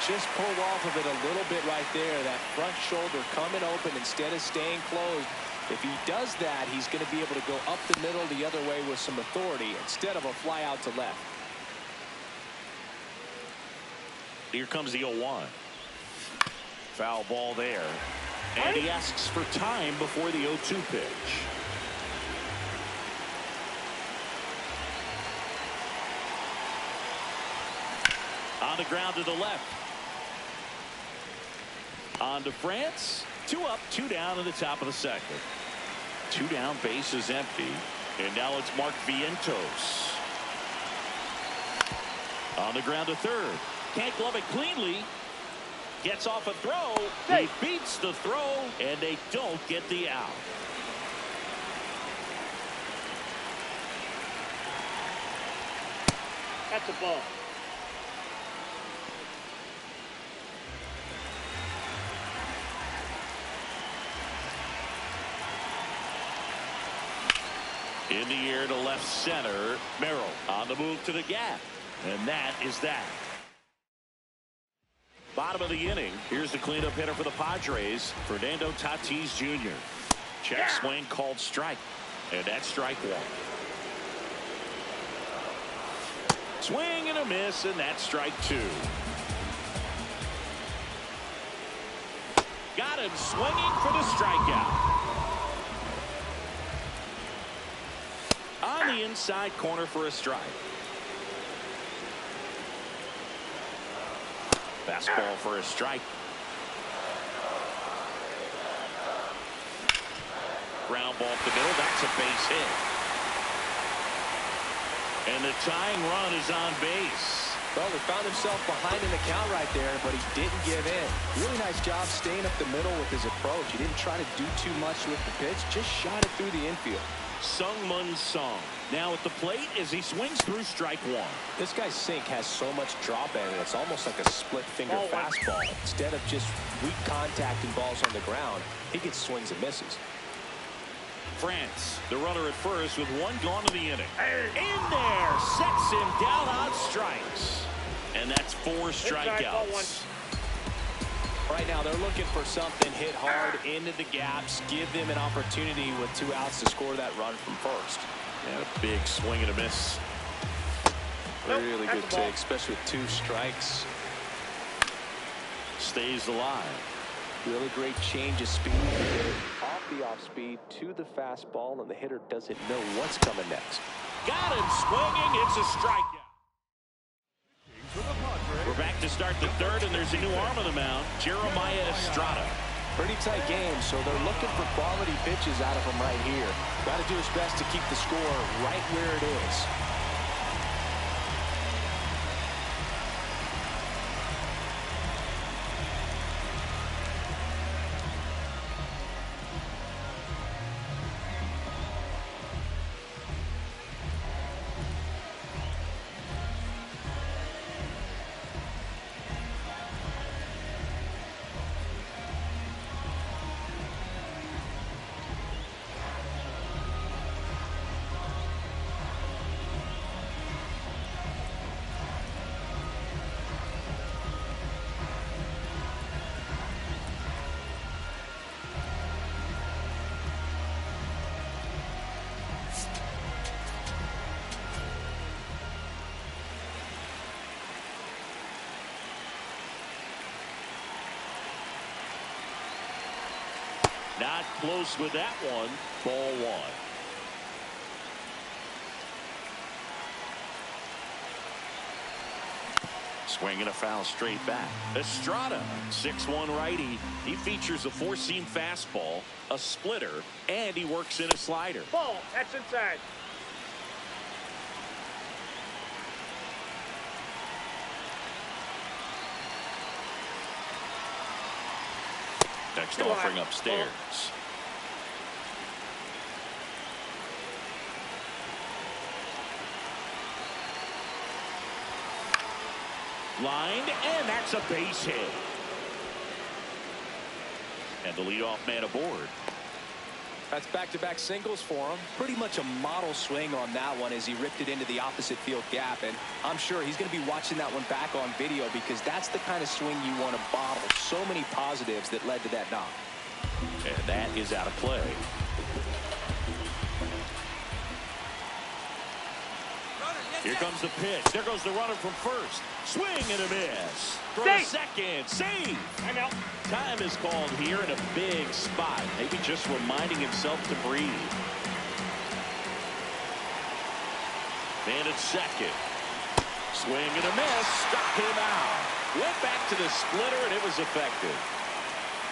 Just pulled off of it a little bit right there. That front shoulder coming open instead of staying closed. If he does that, he's going to be able to go up the middle the other way with some authority instead of a fly out to left. Here comes the 0-1. Foul ball there. And he asks for time before the 0-2 pitch. On the ground to the left. On to France. 2 up, 2 down in the top of the second. 2 down, base is empty. And now it's Mark Vientos. On the ground to third. Can't glove it cleanly. Gets off a throw. He beats the throw, and they don't get the out. That's a ball. In the air to left center. Merrill on the move to the gap. And that is that. Bottom of the inning. Here's the cleanup hitter for the Padres, Fernando Tatis Jr. Check swing called strike. And that's strike 1. Swing and a miss, and that's strike 2. Got him swinging for the strikeout. On the inside corner for a strike. Fastball for a strike. Ground ball up the middle. That's a base hit. And the tying run is on base. Well, he found himself behind in the count right there, but he didn't give in. Really nice job staying up the middle with his approach. He didn't try to do too much with the pitch, just shot it through the infield. Sungmun Song now at the plate as he swings through strike 1. This guy's sink has so much drop in it. It's almost like a split finger fastball. Instead of just weak contact and balls on the ground, he gets swings and misses. France, the runner at first with 1 gone in the inning. In there, sets him down on strikes. And that's 4 strikeouts. Right now, they're looking for something, hit hard into the gaps, give them an opportunity with 2 outs to score that run from first. And a big swing and a miss. Really good take, especially with 2 strikes. Stays alive. Really great change of speed. Off the off speed to the fastball, and the hitter doesn't know what's coming next. got him swinging. It's a strikeout. We're back to start the third, and there's a new arm on the mound, Jeremiah Estrada. Pretty tight game, so they're looking for quality pitches out of him right here. Got to do his best to keep the score right where it is. Not close with that one. Ball one. Swinging a foul straight back. Estrada, 6'1" righty. He features a four-seam fastball, a splitter, and he works in a slider. Ball. That's inside. Next offering upstairs. Lined, and that's a base hit. And the leadoff man aboard. That's back-to-back singles for him. Pretty much a model swing on that one as he ripped it into the opposite field gap. And I'm sure he's going to be watching that one back on video because that's the kind of swing you want to bottle. So many positives that led to that knock. And that is out of play. Here comes the pitch. There goes the runner from first. Swing and a miss. Throw to second. Save. Time is called here in a big spot. Maybe just reminding himself to breathe. Man at second. Swing and a miss. Struck him out. Went back to the splitter, and it was effective.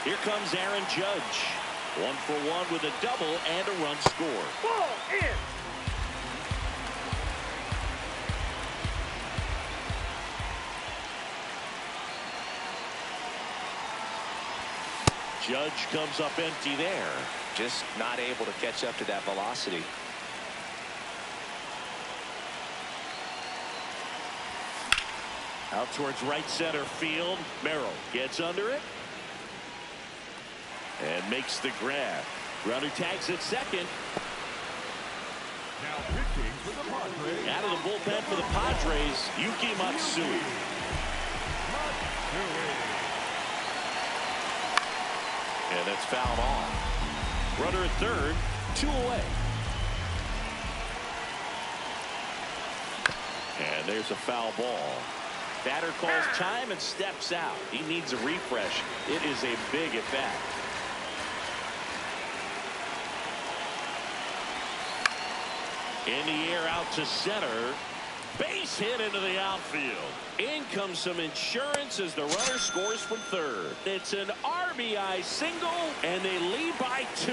Here comes Aaron Judge. 1 for 1 with a double and a run scored. Ball in. Judge comes up empty there. Just not able to catch up to that velocity. Out towards right center field. Merrill gets under it. And makes the grab. Runner tags at second. Now pitching for the Padres. Out of the bullpen for the Padres, Yuki Matsui. And that's fouled off. Runner at third, 2 away. And there's a foul ball. Batter calls time and steps out. He needs a refresh. It is a big at bat. In the air out to center. Base hit into the outfield. In comes some insurance as the runner scores from third. It's an RBI single, and they lead by 2.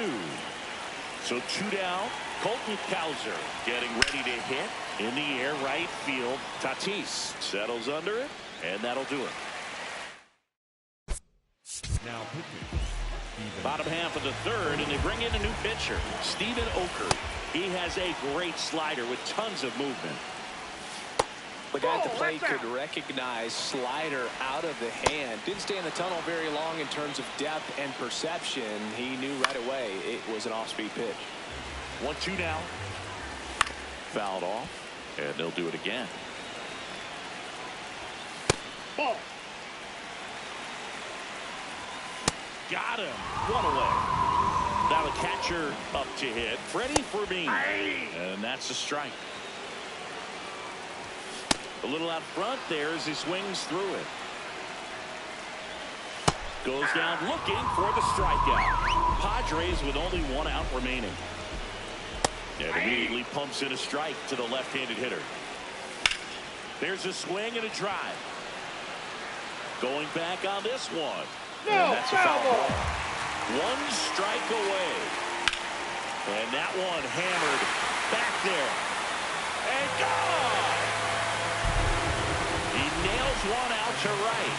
So 2 down. Colton Cowser getting ready to hit. In the air right field. Tatis settles under it, and that'll do it. Now pitching. Bottom half of the third, and they bring in a new pitcher, Steven Oker. He has a great slider with tons of movement. The guy at the plate could recognize slider out of the hand. Didn't stay in the tunnel very long in terms of depth and perception. He knew right away it was an off-speed pitch. 1-2 now. Fouled off, and they'll do it again. Ball. Got him. 1 away. Now the catcher up to hit. Freddie Fermin. And that's a strike. A little out front there as he swings through it. Goes down looking for the strikeout. Padres with only 1 out remaining. And immediately pumps in a strike to the left-handed hitter. There's a swing and a drive. Going back on this one. No, and that's a foul foul ball. ball. One strike away. And that one hammered back there. And gone! He nails one out to right.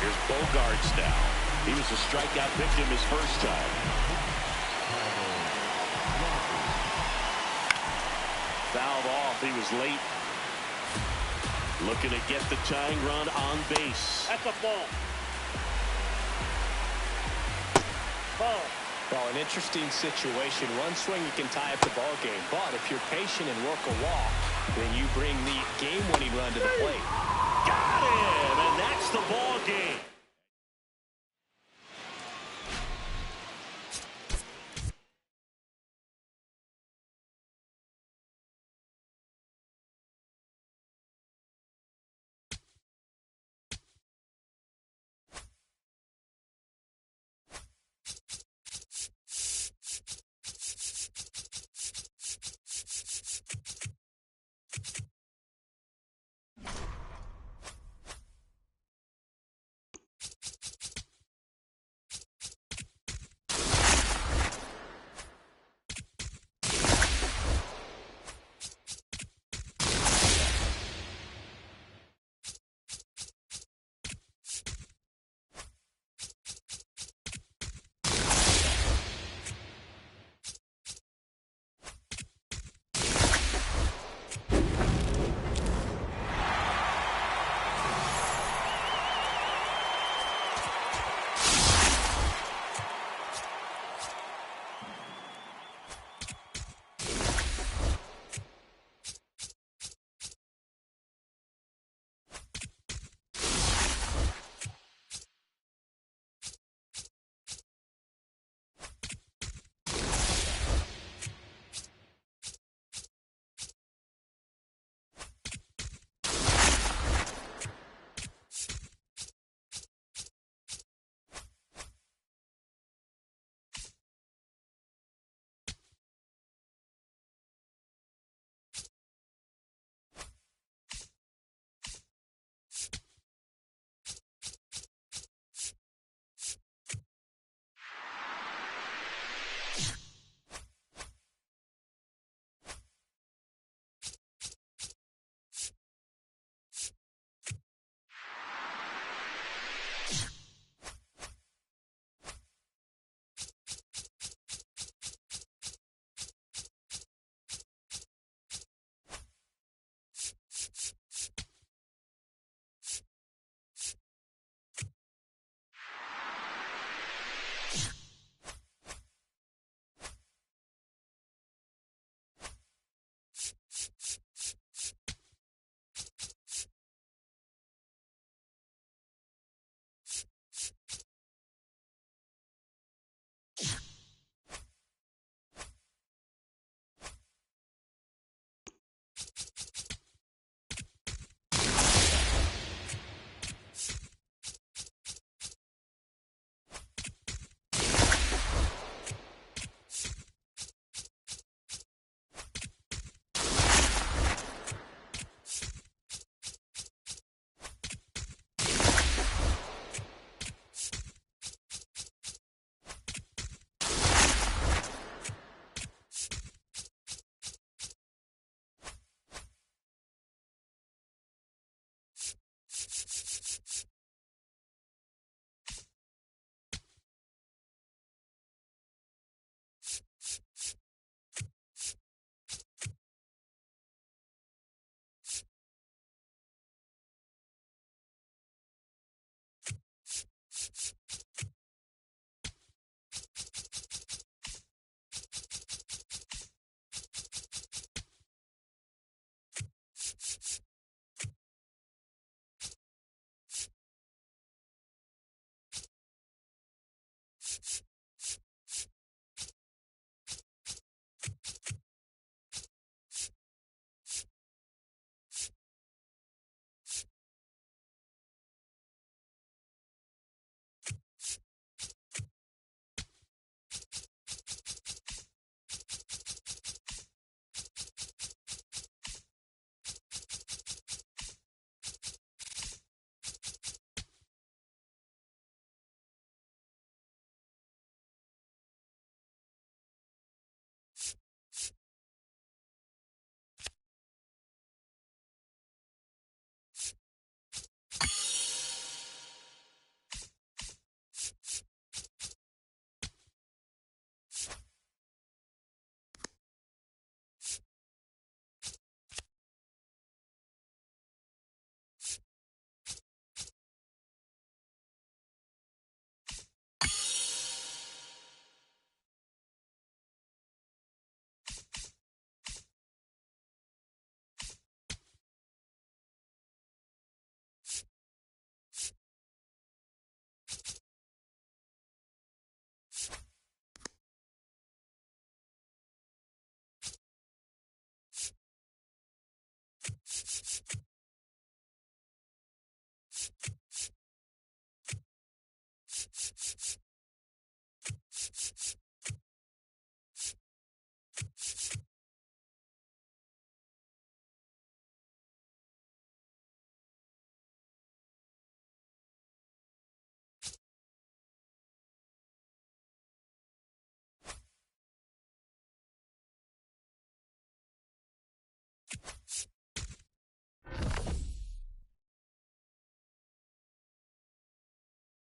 Here's Bogarts now. He was a strikeout victim his first time. Fouled off. He was late. Looking to get the tying run on base. That's a ball. Ball. Well, an interesting situation. One swing, you can tie up the ball game. But if you're patient and work a walk, then you bring the game-winning run to the plate. Got him, and that's the ball game.